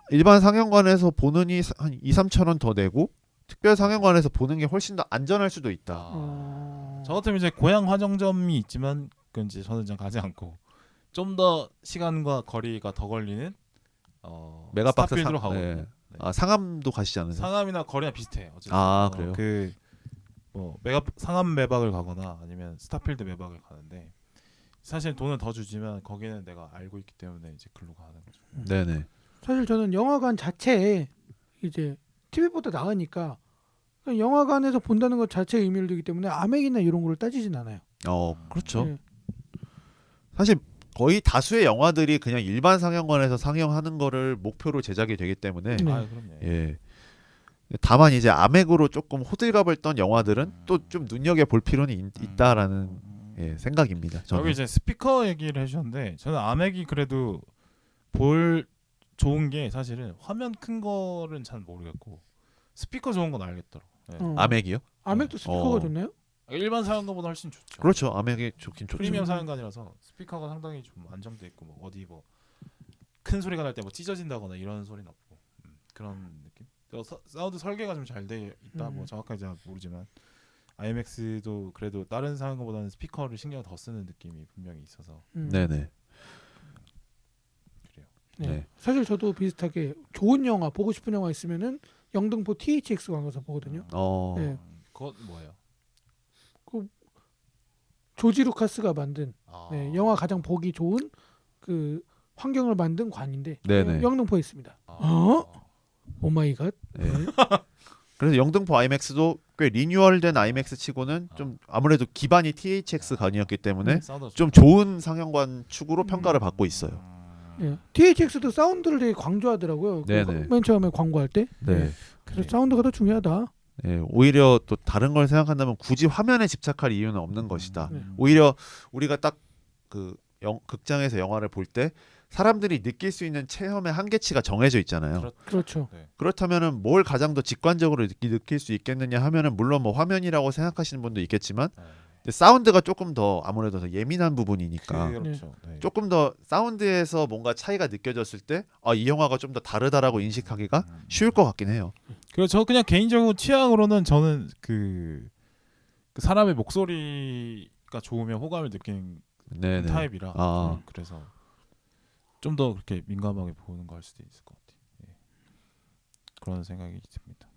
일반 상영관에서 보느니 한 2, 3천 원 더 내고 특별 상영관에서 보는 게 훨씬 더 안전할 수도 있다. 저 같으면 이제 고향 화정점이 있지만 그건 이제 저는 좀 가지 않고 좀 더 시간과 거리가 더 걸리는 메가박스 스타필드로 가거든요. 네. 아, 상암도 가시지 않으세요? 상암이나 거리랑 비슷해. 어쨌든. 아, 그래요? 그뭐 상암 매박을 가거나 아니면 스타필드 매박을 가는데 사실 돈은 더 주지만 거기는 내가 알고 있기 때문에 이제 글로 가는 거죠. 네네. 사실 저는 영화관 자체에 이제 TV보다 나으니까 그냥 영화관에서 본다는 것 자체에 의미를 두기 때문에 아맥이나 이런 거를 따지진 않아요. 그렇죠. 네. 사실 거의 다수의 영화들이 그냥 일반 상영관에서 상영하는 거를 목표로 제작이 되기 때문에 네. 아, 그럼요. 예. 다만 이제 아맥으로 조금 호들갑을 떤 영화들은 또 좀 눈여겨 볼 필요는 있다라는 예, 생각입니다. 저는. 여기 이제 스피커 얘기를 해주셨는데 저는 아맥이 그래도 볼 좋은 게 사실은 화면 큰 거는 잘 모르겠고 스피커 좋은 건 알겠더라고. 네. 어. 아맥이요? 아맥도 스피커가 어. 좋나요? 일반 사양관보다 훨씬 좋죠. 그렇죠. 아메기 좋긴 좋죠. 프리미엄 사양관이라서 스피커가 상당히 좀 안정돼 있고 뭐 어디 뭐 큰 소리가 날 때 뭐 찢어진다거나 이런 소리는 없고 그런 느낌. 사운드 설계가 좀 잘 돼 있다. 뭐 정확하게 잘 모르지만 IMX도 그래도 다른 사양관보다는 스피커를 신경 더 쓰는 느낌이 분명히 있어서 네네. 그래요. 네. 네. 사실 저도 비슷하게 좋은 영화 보고 싶은 영화 있으면은 영등포 THX 가서 보거든요. 네. 그거 뭐예요? 조지 루카스가 만든 아. 네, 영화 가장 보기 좋은 그 환경을 만든 관인데 네네. 영등포에 있습니다. 아. 오 마이 갓. 네. 그래서 영등포 IMAX도 꽤 리뉴얼된 IMAX 치고는 좀 아무래도 기반이 THX 관이었기 때문에 사운드가 좀 좋은 상영관 축으로 평가를 받고 있어요. 예. THX도 사운드를 되게 강조하더라고요. 네네. 맨 처음에 광고할 때. 네. 그래서 사운드가 더 중요하다. 네. 오히려 또 다른 걸 생각한다면 굳이 화면에 집착할 이유는 없는 것이다. 오히려 우리가 딱 그 극장에서 영화를 볼 때 사람들이 느낄 수 있는 체험의 한계치가 정해져 있잖아요. 그렇죠. 네. 그렇다면은 뭘 가장 더 직관적으로 느낄 수 있겠느냐 하면은 물론 뭐 화면이라고 생각하시는 분도 있겠지만 근데 사운드가 조금 더 아무래도 더 예민한 부분이니까 그렇죠. 네. 조금 더 사운드에서 뭔가 차이가 느껴졌을 때 이 영화가 좀 더 다르다라고 인식하기가 쉬울 것 같긴 해요. 그리고 저 그냥 개인적으로 취향으로는 저는 그 사람의 목소리가 좋으면 호감을 느끼는 네네. 타입이라 아. 그래서 좀 더 그렇게 민감하게 보는 거 할 수도 있을 것 같아요. 예. 그런 생각이 듭니다.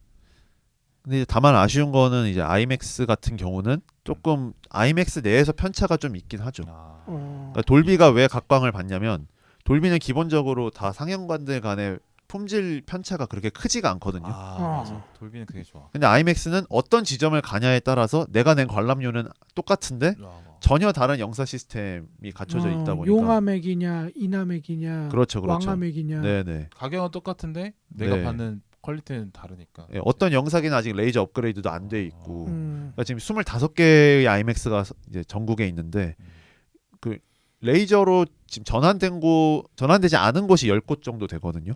근데 이제 다만 아쉬운 거는 이제 아이맥스 같은 경우는 조금 아이맥스 내에서 편차가 좀 있긴 하죠. 그러니까 돌비가 왜 각광을 받냐면 돌비는 기본적으로 다 상영관들 간의 품질 편차가 그렇게 크지가 않거든요. 맞아. 돌비는 그게 좋아. 근데 아이맥스는 어떤 지점을 가냐에 따라서 내가 낸 관람료는 똑같은데 전혀 다른 영사 시스템이 갖춰져 있다 보니까 용화맥이냐 이나맥이냐 그렇죠, 그렇죠. 왕화맥이냐 네네. 가격은 똑같은데 내가 네. 받는 퀄리티는 다르니까. 예, 어떤 영사기는 아직 레이저 업그레이드도 안 돼 있고 음. 그러니까 지금 25개의 아이맥스가 이제 전국에 있는데 그 레이저로 지금 전환되지 않은 곳이 10곳 정도 되거든요.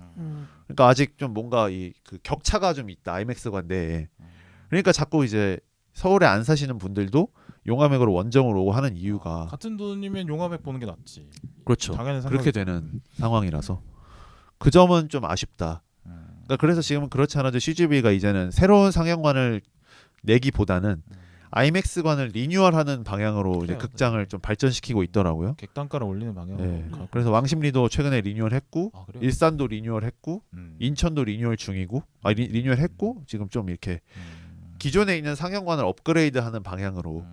그러니까 아직 좀 뭔가 이 그 격차가 좀 있다 아이맥스관 내에. 그러니까 자꾸 이제 서울에 안 사시는 분들도 용화맥으로 원정으로 오고 하는 이유가 같은 돈이면 용화맥 보는 게 낫지. 그렇죠. 당연히 그렇게 되는 상황이라서 그 점은 좀 아쉽다. 그러니까 그래서 지금은 그렇지 않아도 CGV가 이제는 새로운 상영관을 내기보다는 아이맥스관을 리뉴얼하는 방향으로 이제 그래요. 극장을 좀 발전시키고 있더라고요. 객단가를 올리는 방향으로. 네. 가고. 그래서 왕십리도 최근에 리뉴얼했고 아, 그래요? 일산도 리뉴얼했고 인천도 리뉴얼 중이고 리뉴얼했고 지금 좀 이렇게 기존에 있는 상영관을 업그레이드하는 방향으로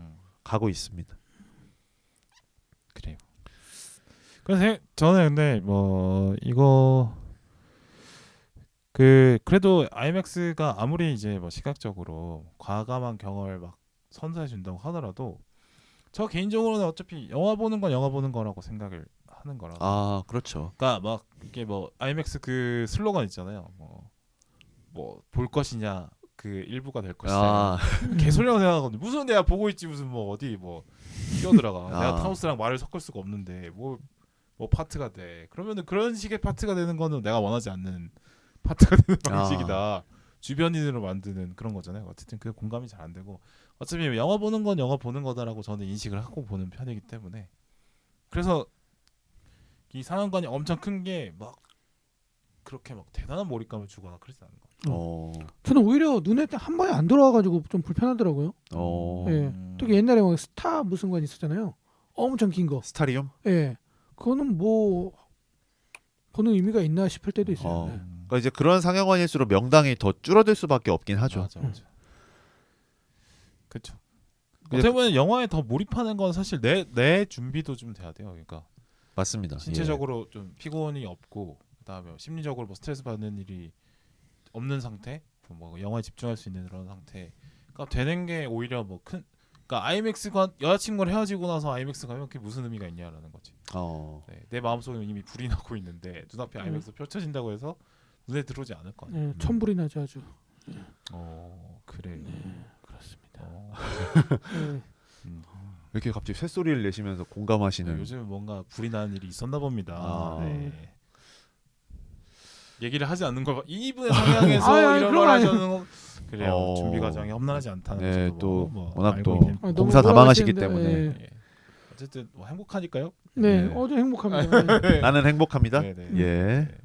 가고 있습니다. 그래요. 그래서 저는 근데 뭐 이거 그래도 IMAX가 아무리 이제 뭐 시각적으로 과감한 경험을 막 선사해 준다고 하더라도 저 개인적으로는 어차피 영화 보는 건 영화 보는 거라고 생각을 하는 거라. 아 그렇죠. 그러니까 막 이게 뭐 IMAX 그 슬로건 있잖아요. 뭐 볼 것이냐 그 일부가 될 것이냐. 아, 개소리라고 생각하거든요. 무슨 내가 보고 있지 무슨 뭐 어디 뭐 뛰어들어가. 아. 내가 타우스랑 말을 섞을 수가 없는데 뭐 파트가 돼. 그러면은 그런 식의 파트가 되는 거는 내가 원하지 않는 파트가 되는 방식이다. 주변인으로 만드는 그런 거잖아요. 어쨌든 그 공감이 잘 안 되고 어차피 영화 보는 건 영화 보는 거다라고 저는 인식을 하고 보는 편이기 때문에 그래서 이 상영관이 엄청 큰 게 막 그렇게 막 대단한 몰입감을 주거나 그러지 않은 것 같아요. 저는 오히려 눈에 한 번에 안 들어와가지고 좀 불편하더라고요. 예. 특히 옛날에 막 스타 무슨 관 있었잖아요. 엄청 긴 거. 스타리움? 예. 그거는 뭐 보는 의미가 있나 싶을 때도 있어요. 네. 그러니까 이제 그런 상영관일수록 명당이 더 줄어들 수밖에 없긴 하죠. 맞아. 그렇죠. 어떻게 보면 영화에 더 몰입하는 건 사실 내 준비도 좀 돼야 돼요. 그러니까 맞습니다. 신체적으로 좀 피곤이 없고 그다음에 심리적으로 뭐 스트레스 받는 일이 없는 상태, 뭐 영화에 집중할 수 있는 그런 상태가 되는 게 오히려 뭐 그러니까 아이맥스관 여자친구랑 헤어지고 나서 아이맥스 가면 그게 무슨 의미가 있냐라는 거지. 네, 내 마음속에 이미 불이 나고 있는데 눈앞에 아이맥스 펼쳐진다고 해서 눈에 들어오지 않을 거 아니에요. 천불이 나죠 아주. 그래. 그렇습니다. 왜 이렇게 갑자기 쇳소리를 내시면서 공감하시는? 요즘 뭔가 불이 나는 일이 있었나 봅니다. 아. 얘기를 하지 않는 걸 이분의 상황에서 이런 말 하시는 거 그래요. 어. 준비 과정이 험난하지 않다는 네, 것도 또 뭐 워낙 알고 또 있는 아, 너무 봉사 담당하시기 돌아가시는데, 때문에. 예. 예. 어쨌든 뭐 행복하니까요. 네, 네. 어제 행복합니다. 네. 나는 행복합니다. 네, 네. 예. 네.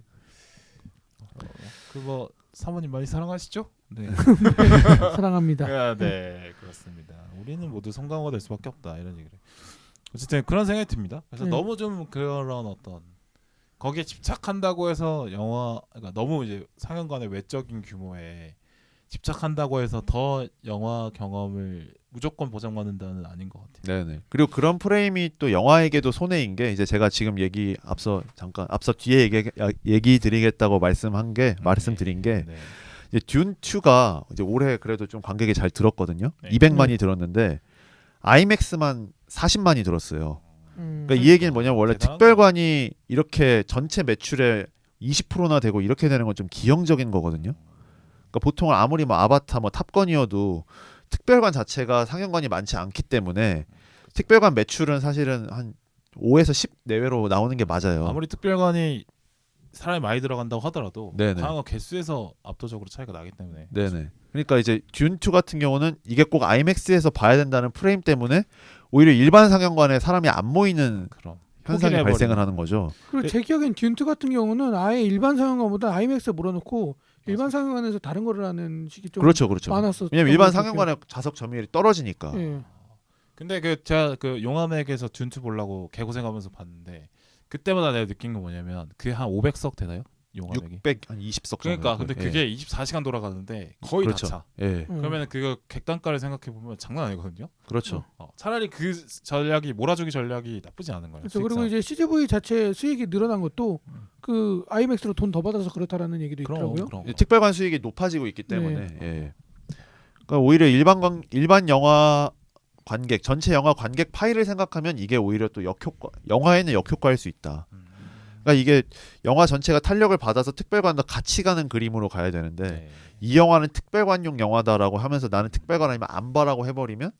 그뭐 사모님 많이 사랑하시죠? 네. 사랑합니다. 아, 네, 그렇습니다. 우리는 모두 성당화가 될 수밖에 없다 이런 얘기를. 어쨌든 그런 생각이 듭니다. 그래서 네. 너무 좀 그런 어떤 거기에 집착한다고 해서 그러니까 너무 이제 상영관의 외적인 규모에 집착한다고 해서 더 영화 경험을 무조건 보장받는다는 아닌 것 같아요. 네네. 그리고 그런 프레임이 또 영화에게도 손해인 게 이제 제가 지금 앞서 뒤에 얘기 드리겠다고 말씀드린 게 네. 이제 듄 2가 이제 올해 그래도 좀 관객이 잘 들었거든요. 네. 200만이 들었는데 아이맥스만 40만이 들었어요. 그러니까 이 얘기는 뭐냐면 원래 대단한 특별관이 이렇게 전체 매출의 20%나 되고 이렇게 되는 건 좀 기형적인 거거든요. 그러니까 보통 아무리 뭐 아바타 뭐 탑건이어도 특별관 자체가 상영관이 많지 않기 때문에 특별관 매출은 사실은 한 5에서 10 내외로 나오는 게 맞아요. 아무리 특별관이 사람이 많이 들어간다고 하더라도 네네. 강화 개수에서 압도적으로 차이가 나기 때문에. 네네. 그러니까 이제 듄2 같은 경우는 이게 꼭 아이맥스에서 봐야 된다는 프레임 때문에 오히려 일반 상영관에 사람이 안 모이는 그럼 현상이 포기를 발생을 해버리는. 하는 거죠. 그리고 제 기억엔 듄2 같은 경우는 아예 일반 상영관보다 아이맥스에 몰아놓고 일반 상영관에서 다른 거를 하는 식이 좀 그렇죠, 그렇죠. 많았었어요. 왜냐면 일반 상영관의 좌석 점유율이 떨어지니까. 예. 근데 제가 그 용암액에서 듄투 보려고 개고생하면서 봤는데 그때마다 내가 느낀 건 뭐냐면 그게 한 500석 되나요? 용암액이. 600한 20석 정도. 그러니까 근데 예. 그게 24시간 돌아가는데 거의 그렇죠. 다 차. 예. 그러면 그거 객단가를 생각해 보면 장난 아니거든요. 그렇죠. 차라리 그 전략이 몰아주기 전략이 나쁘지 않은 거예요. 그렇죠. 그리고 수익상. 이제 CGV 자체 수익이 늘어난 것도 그 아이맥스로 돈 더 받아서 그렇다라는 얘기도 그럼, 있더라고요. 그럼. 이제 특별관 수익이 높아지고 있기 때문에 예. 그러니까 오히려 일반 영화 관객 전체 영화 관객 파이를 생각하면 이게 오히려 또 영화에는 역효과일 수 있다. 그러니까 이게 영화 전체가 탄력을 받아서 특별관도 같이 가는 그림으로 가야 되는데 네. 이 영화는 특별관용 영화다라고 하면서 나는 특별관 아니면 안 봐라고 해버리면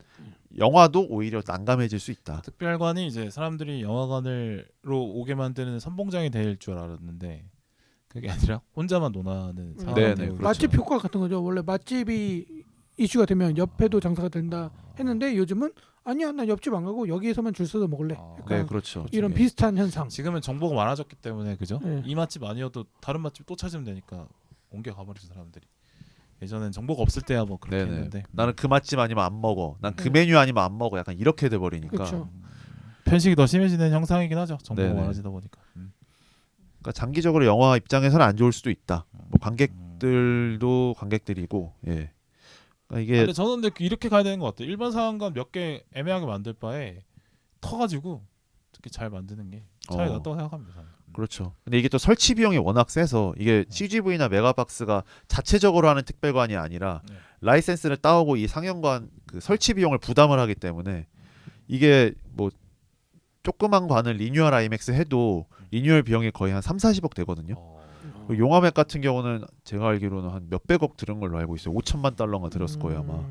영화도 오히려 난감해질 수 있다. 특별관이 이제 사람들이 영화관으로 오게 만드는 선봉장이 될 줄 알았는데 그게 아니라 혼자만 논하는 상황이 네네, 되고 그렇죠. 맛집 효과 같은 거죠. 원래 맛집이 이슈가 되면 옆에도 장사가 된다 했는데 요즘은 아니야 나 옆집 안 가고 여기에서만 줄 서서 먹을래. 약간 네, 그렇죠. 이런 예. 비슷한 현상. 지금은 정보가 많아졌기 때문에 그죠? 네. 이 맛집 아니어도 다른 맛집 또 찾으면 되니까 옮겨 가버리죠 사람들이. 예전엔 정보가 없을 때야 뭐 그렇게 네네. 했는데 나는 그 맛집 아니면 안 먹어. 난 그 네. 메뉴 아니면 안 먹어. 약간 이렇게 돼 버리니까. 그렇죠. 편식이 더 심해지는 형상이긴 하죠. 정보가 네네. 많아지다 보니까. 그러니까 장기적으로 영화 입장에서는 안 좋을 수도 있다. 뭐 음. 관객들도 관객들이고. 예. 그러니까 이게 근데 저는 근데 이렇게 가야 되는 것 같아요. 일반 상황관 몇 개 애매하게 만들 바에 터가지고 특히 잘 만드는 게 차라리 어. 낫다고 생각합니다. 저는. 그렇죠. 근데 이게 또 설치 비용이 워낙 세서 이게 CGV나 메가박스가 자체적으로 하는 특별관이 아니라 네. 라이센스를 따오고 이 상영관 그 설치 비용을 부담을 하기 때문에 이게 뭐 조그만 관을 리뉴얼 아이맥스 해도 리뉴얼 비용이 거의 한 3-40억 되거든요. 그 용화맥 같은 경우는 제가 알기로는 한 몇백억 들은 걸로 알고 있어요. 5천만 달러가 들었을 거예요 아마.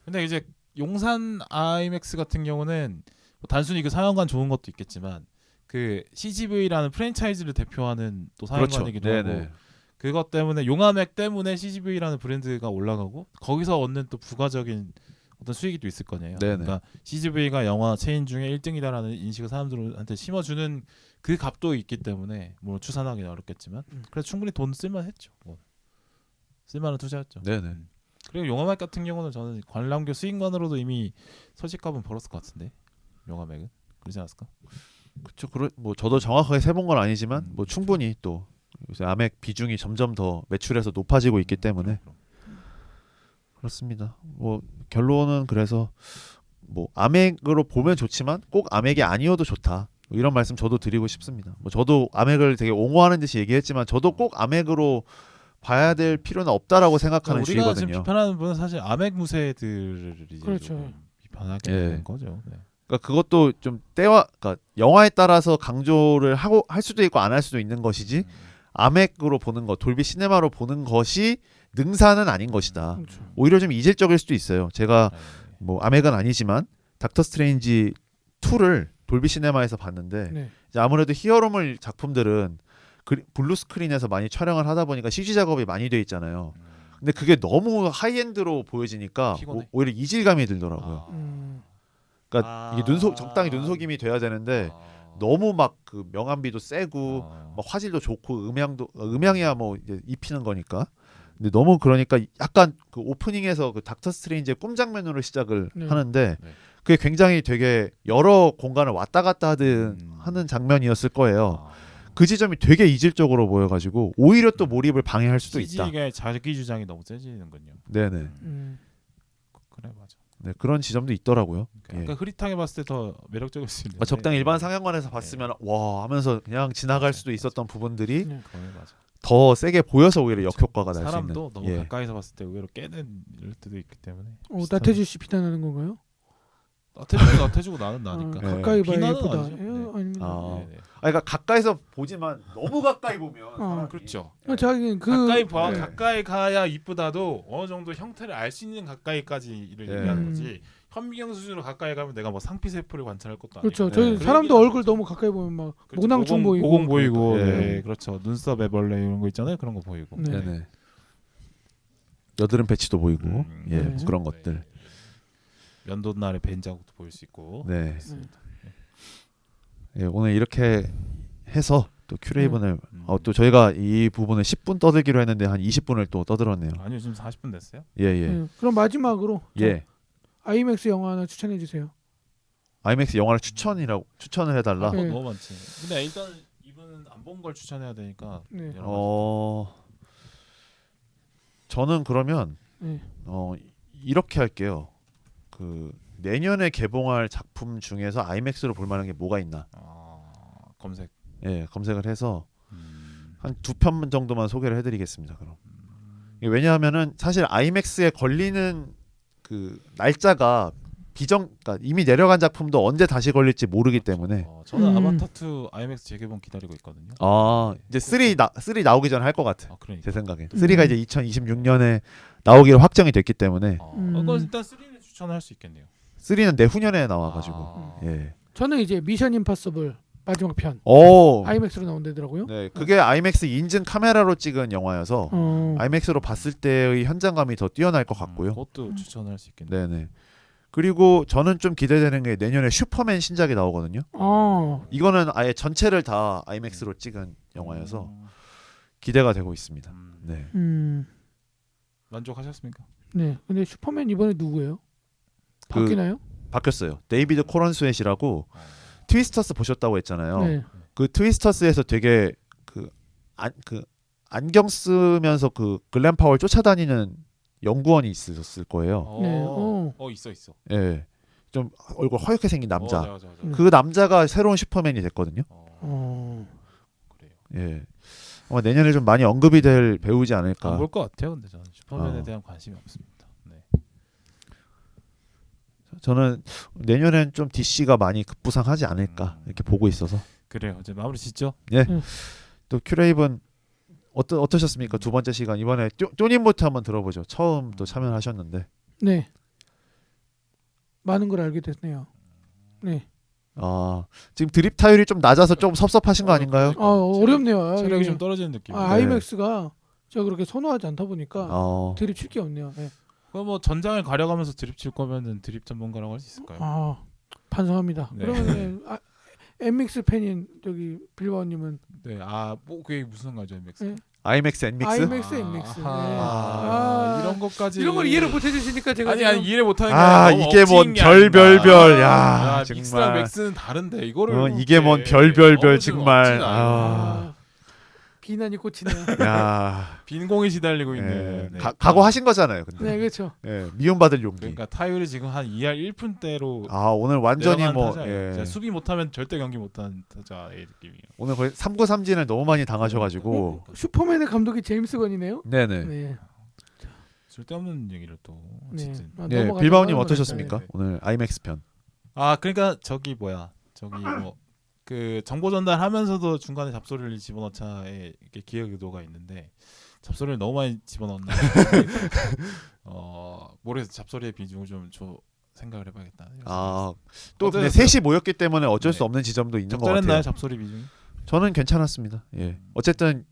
근데 이제 용산 아이맥스 같은 경우는 뭐 단순히 그 상영관 좋은 것도 있겠지만 그 CGV라는 프랜차이즈를 대표하는 또 상영관이기도 그렇죠. 하고 네네. 그것 때문에 용암액 때문에 CGV라는 브랜드가 올라가고 거기서 얻는 또 부가적인 어떤 수익이 또 있을 거네요. 네네. 그러니까 CGV가 영화 체인 중에 1등이다라는 인식을 사람들한테 심어주는 그 값도 있기 때문에 뭐 추산하기는 어렵겠지만 그래서 충분히 돈 쓸만했죠. 뭐. 쓸만한 투자였죠. 네네. 그리고 용암액 같은 경우는 저는 관람객 수익만으로도 이미 서식값은 벌었을 것 같은데 용암액은 그러지 않았을까? 그렇죠. 뭐 저도 정확하게 세본 건 아니지만 뭐 충분히 또 요새 아맥 비중이 점점 더 매출에서 높아지고 있기 때문에 그렇습니다. 뭐 결론은 그래서 뭐 아맥으로 보면 좋지만 꼭 아맥이 아니어도 좋다. 뭐 이런 말씀 저도 드리고 싶습니다. 뭐 저도 아맥을 되게 옹호하는 듯이 얘기했지만 저도 꼭 아맥으로 봐야 될 필요는 없다라고 생각하는 우리가 지금 주의거든요. 비판하는 분은 사실 아맥 무새들을 이제 그렇죠. 조금 비판하게 예. 되는 거죠. 네. 그러니까 그것도 좀 그러니까 영화에 따라서 강조를 하고 할 수도 있고 안 할 수도 있는 것이지 아맥으로 보는 것, 돌비 시네마로 보는 것이 능사는 아닌 것이다. 그렇죠. 오히려 좀 이질적일 수도 있어요. 제가 네. 뭐 아맥은 아니지만 닥터 스트레인지 2를 돌비 시네마에서 봤는데 네. 이제 아무래도 히어로물 작품들은 블루 스크린에서 많이 촬영을 하다 보니까 CG 작업이 많이 돼 있잖아요. 근데 그게 너무 하이엔드로 보여지니까 피곤해. 오히려 이질감이 들더라고요. 그러니까 이게 적당히 눈속임이 돼야 되는데 너무 막 그 명암비도 세고 막 화질도 좋고 음향이야 뭐 이제 입히는 거니까. 근데 너무 그러니까 약간 그 오프닝에서 그 닥터 스트레인지의 꿈 장면으로 시작을 네. 하는데 네. 그게 굉장히 되게 여러 공간을 왔다 갔다 하는 장면이었을 거예요. 그 지점이 되게 이질적으로 보여가지고 오히려 또 몰입을 방해할 수도 있다. CG가 자기 주장이 너무 세지는군요. 네네. 그래 맞아. 네, 그런 지점도 있더라고요. 약간 예. 흐릿하게 봤을 때 더 매력적일 수 있는데 적당히 일반 상영관에서 봤으면 와 하면서 그냥 지나갈 수도 있었던 부분들이 네. 거의 맞아. 더 세게 보여서 오히려 역효과가 날 수 있는. 사람도 너무 예. 가까이서 봤을 때 의외로 깨는 이럴 때도 있기 때문에. 나태주 씨 비난하는 건가요? 나태주고 나는 나니까. 네. 가까이 봐야 비난은 예쁘다. 아니죠. 네. 아닙니다. 아. 네, 네. 그러니까 가까이서 보지만 너무 가까이 보면 사람이 그렇죠. 자기는 그 가까이 봐 네. 가까이 가야 이쁘다도 어느 정도 형태를 알 수 있는 가까이까지를 네. 얘기하는 거지. 현미경 수준으로 가까이 가면 내가 뭐 상피세포를 관찰할 것도 아니고. 그렇죠. 네. 저희 그런 사람도 얘기는 얼굴 너무 가까이 보면 막 그렇죠. 모낭충 보이고 모공 보이고, 예. 네, 그렇죠. 눈썹 애벌레 이런 거 있잖아요. 그런 거 보이고. 네. 네네. 여드름 패치도 보이고 예, 네. 뭐 그런 것들. 면도날에 벤 자국도 보일 수 있고. 네. 그렇습니다. 예, 오늘 이렇게 해서 또 큐레이븐을 또 음. 저희가 이 부분을 10분 떠들기로 했는데 한 20분을 또 떠들었네요. 아니요 지금 40분 됐어요. 예 예. 네. 그럼 마지막으로 예. 아이맥스 영화 하나 추천해 주세요. 아이맥스 영화를 추천을 해달라. 아, 네. 너무 많지. 근데 일단 이분은 안 본 걸 추천해야 되니까. 네. 여러 가지. 저는 그러면 네. 이렇게 할게요. 그 내년에 개봉할 작품 중에서 아이맥스로 볼 만한 게 뭐가 있나? 검색. 예, 검색을 해서 한 2편 정도만 소개를 해드리겠습니다. 그럼 이게 왜냐하면은 사실 아이맥스에 걸리는 그 날짜가 그러니까 이미 내려간 작품도 언제 다시 걸릴지 모르기 때문에 저는 음. 아바타 2 IMAX 재개봉 기다리고 있거든요. 이제 3 나오기 전에 할 것 같아. 그러니까. 제 생각에 3가 이제 2026년에 나오기로 확정이 됐기 때문에 이거 일단 3는 추천할 수 있겠네요. 3는 내후년에 나와가지고 아. 예. 저는 이제 미션 임파서블 마지막 편 오. 아이맥스로 나온다더라고요. 네, 그게 아이맥스 인증 카메라로 찍은 영화여서 아이맥스로 봤을 때의 현장감이 더 뛰어날 것 같고요. 그것도 추천할 수 있겠네요. 네네. 그리고 저는 좀 기대되는 게 내년에 슈퍼맨 신작이 나오거든요. 이거는 아예 전체를 다 아이맥스로 찍은 영화여서 기대가 되고 있습니다. 네. 만족하셨습니까? 네. 근데 슈퍼맨 이번에 누구예요? 그 바뀌나요? 바뀌었어요. 데이비드 코런 스웨시라고 트위스터스 보셨다고 했잖아요. 네. 그 트위스터스에서 되게 그 안경 쓰면서 그 글렌 파월 쫓아다니는 연구원이 있었을 거예요. 네. 있어. 예. 좀 얼굴 허옇게 생긴 남자. 맞아. 그 남자가 새로운 슈퍼맨이 됐거든요. 그래요. 예. 아마 내년에 좀 많이 언급이 될 배우지 않을까. 안 볼 것 같아요. 근데 저는 슈퍼맨에 어. 대한 관심이 없습니다. 네. 저는 내년엔 좀 DC가 많이 급부상하지 않을까 이렇게 보고 있어서. 그래요. 이제 마무리 짓죠. 예. 또 큐레이븐 어떠셨습니까? 두 번째 시간 이번에 쪼님부터 한번 들어보죠. 처음 또 참여하셨는데. 네. 많은 걸 알게 됐네요. 네. 지금 드립 타율이 좀 낮아서 좀 섭섭하신 거 아닌가요? 어렵네요. 체력이 이게. 좀 떨어지는 느낌. 아이맥스가 제가 그렇게 선호하지 않다 보니까 어. 드립 칠 게 없네요. 네. 그럼 뭐 전장을 가려가면서 드립 칠 거면은 드립 전문가라고 할 수 있을까요? 반성합니다. 네. 그러면 엠믹스 팬인 저기 빌바오님은 네. 뭐 그게 무슨 상관이죠, MX? 네. 아이맥스 앤믹스? 아이맥스 엠믹스. 이런 것까지 이런 걸 이해를 못 해주시니까 제가 아니 지금 이해를 못하는 게 아니라 이게 뭔 별별별. 야, 믹스랑 정말. 맥스는 다른데 이거를 이게 뭔 별별별 정말. 비난이 꽂히네요. 야. 빈 공에 시달리고 예. 있는. 네. 각오하신 거잖아요, 근데. 네, 그렇죠. 예. 미움받을 용기. 그러니까 타율이 지금 한 2할 1푼대로 오늘 완전히 진짜 수비 못하면 절대 경기 못하는 타자의 느낌이에요. 오늘 거의 3구 3진을 너무 많이 당하셔가지고. 슈퍼맨의 감독이 제임스 건이네요. 네네. 네. 쓸데없는 얘기를 또 어쨌든. 네, 넘어가서 빌바오님 하는 어떠셨습니까? 네. 오늘 아이맥스 편. 그러니까 저기 뭐 그 정보 전달하면서도 중간에 잡소리를 집어넣자에 이렇게 기획 의도가 있는데 잡소리를 너무 많이 집어넣었나. 모르겠어. 잡소리의 비중을 좀 생각을 해봐야겠다. 또 근데 셋이 모였기 때문에 어쩔 수 없는 지점도 있는 것 같아요. 적절했나요 잡소리 비중이? 저는 괜찮았습니다. 예. 어쨌든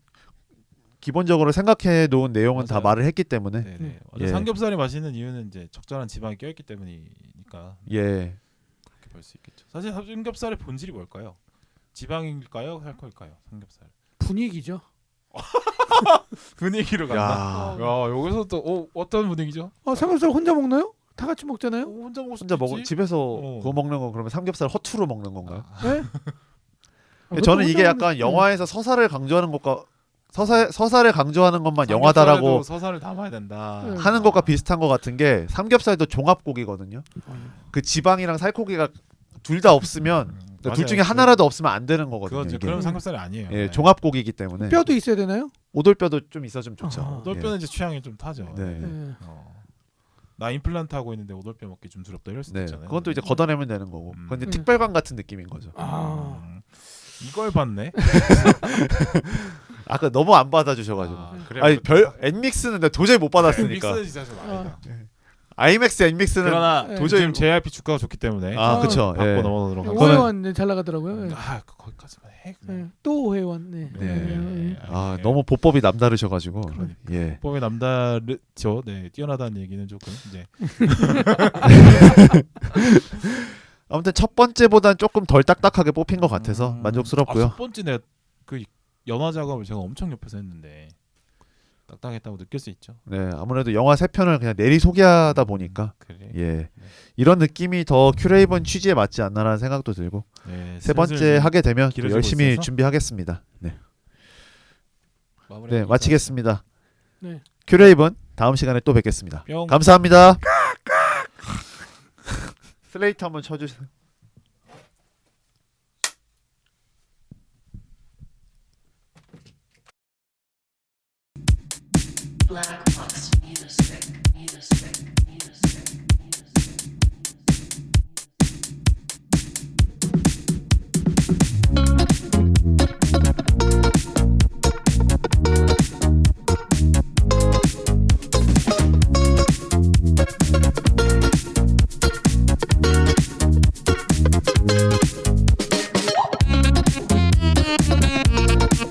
기본적으로 생각해 놓은 내용은 다 맞아요. 말을 했기 때문에 네네. 맞아. 예. 삼겹살이 맛있는 이유는 이제 적절한 지방이 껴있기 때문이니까 예. 그렇게 볼 수 있겠죠. 사실 삼겹살의 본질이 뭘까요? 지방일까요? 살코일까요? 삼겹살. 분위기죠. 분위기로 간다. 야. 야, 여기서 또 어떤 분위기죠? 삼겹살 혼자 먹나요? 다 같이 먹잖아요. 혼자 먹을 수 혼자 있지. 먹 집에서 어. 구워 먹는 건 그러면 삼겹살 허투루 먹는 건가요? 네? 저는 이게 혼자 약간 먹는- 영화에서 서사를 강조하는 것과 서사를 강조하는 것만 삼겹살에도 영화다라고 서사를 담아야 된다. 네. 하는 것과 비슷한 것 같은 게 삼겹살도 종합고기거든요. 어. 그 지방이랑 살코기가 둘 다 없으면 그러니까 둘 맞아요. 중에 하나라도 없으면 안 되는 거거든요. 그거죠. 이게. 그럼 삼겹살이 아니에요. 예, 네. 종합고기이기 때문에 뼈도 있어야 되나요? 오돌뼈도 좀 있어주면 좋죠. 아. 오돌뼈는 이제 취향이 좀 타죠. 네. 네. 나 임플란트 하고 있는데 오돌뼈 먹기 좀 두렵다 이럴 수도 네, 있잖아요. 그건 또 이제 걷어내면 되는 거고. 그건 이제 음. 특별관 같은 느낌인 거죠. 아. 이걸 봤네. 아까 너무 안 받아주셔가지고. 그래요. 아니 별 엔믹스는 내가 도저히 못 받았으니까. 믹스는 진짜 좀 아니다. 아이맥스 엔믹스는 그러나 네. 도저히 지금 JYP 주가가 좋기 때문에 아 어. 그쵸. 받고 예. 넘어가도록 하겠습니다. 그거는- 오해원 네, 잘 나가더라고요. 네. 거기까지만 해. 네. 또 오해원. 네. 네. 아 예. 너무 보법이 남다르셔가지고. 예. 법이 남다르죠. 네, 뛰어나다는 얘기는 조금 이제 아무튼 첫 번째보단 조금 덜 딱딱하게 뽑힌 것 같아서 아, 만족스럽고요. 첫 번째 내가 그 연화 작업을 제가 엄청 옆에서 했는데 딱딱했다고 느낄 수 있죠. 네, 아무래도 영화 세 편을 그냥 내리 소개하다 보니까 그래. 예 이런 느낌이 더 큐레이븐 취지에 맞지 않나라는 생각도 들고 네, 세 번째 하게 되면 또 길어지고 열심히 있어서? 준비하겠습니다. 네, 마무리하기 마치겠습니다. 네. 큐레이븐 다음 시간에 또 뵙겠습니다. 뿅. 감사합니다. 슬레이트 한번 쳐주세요. Black box music, music, music, music.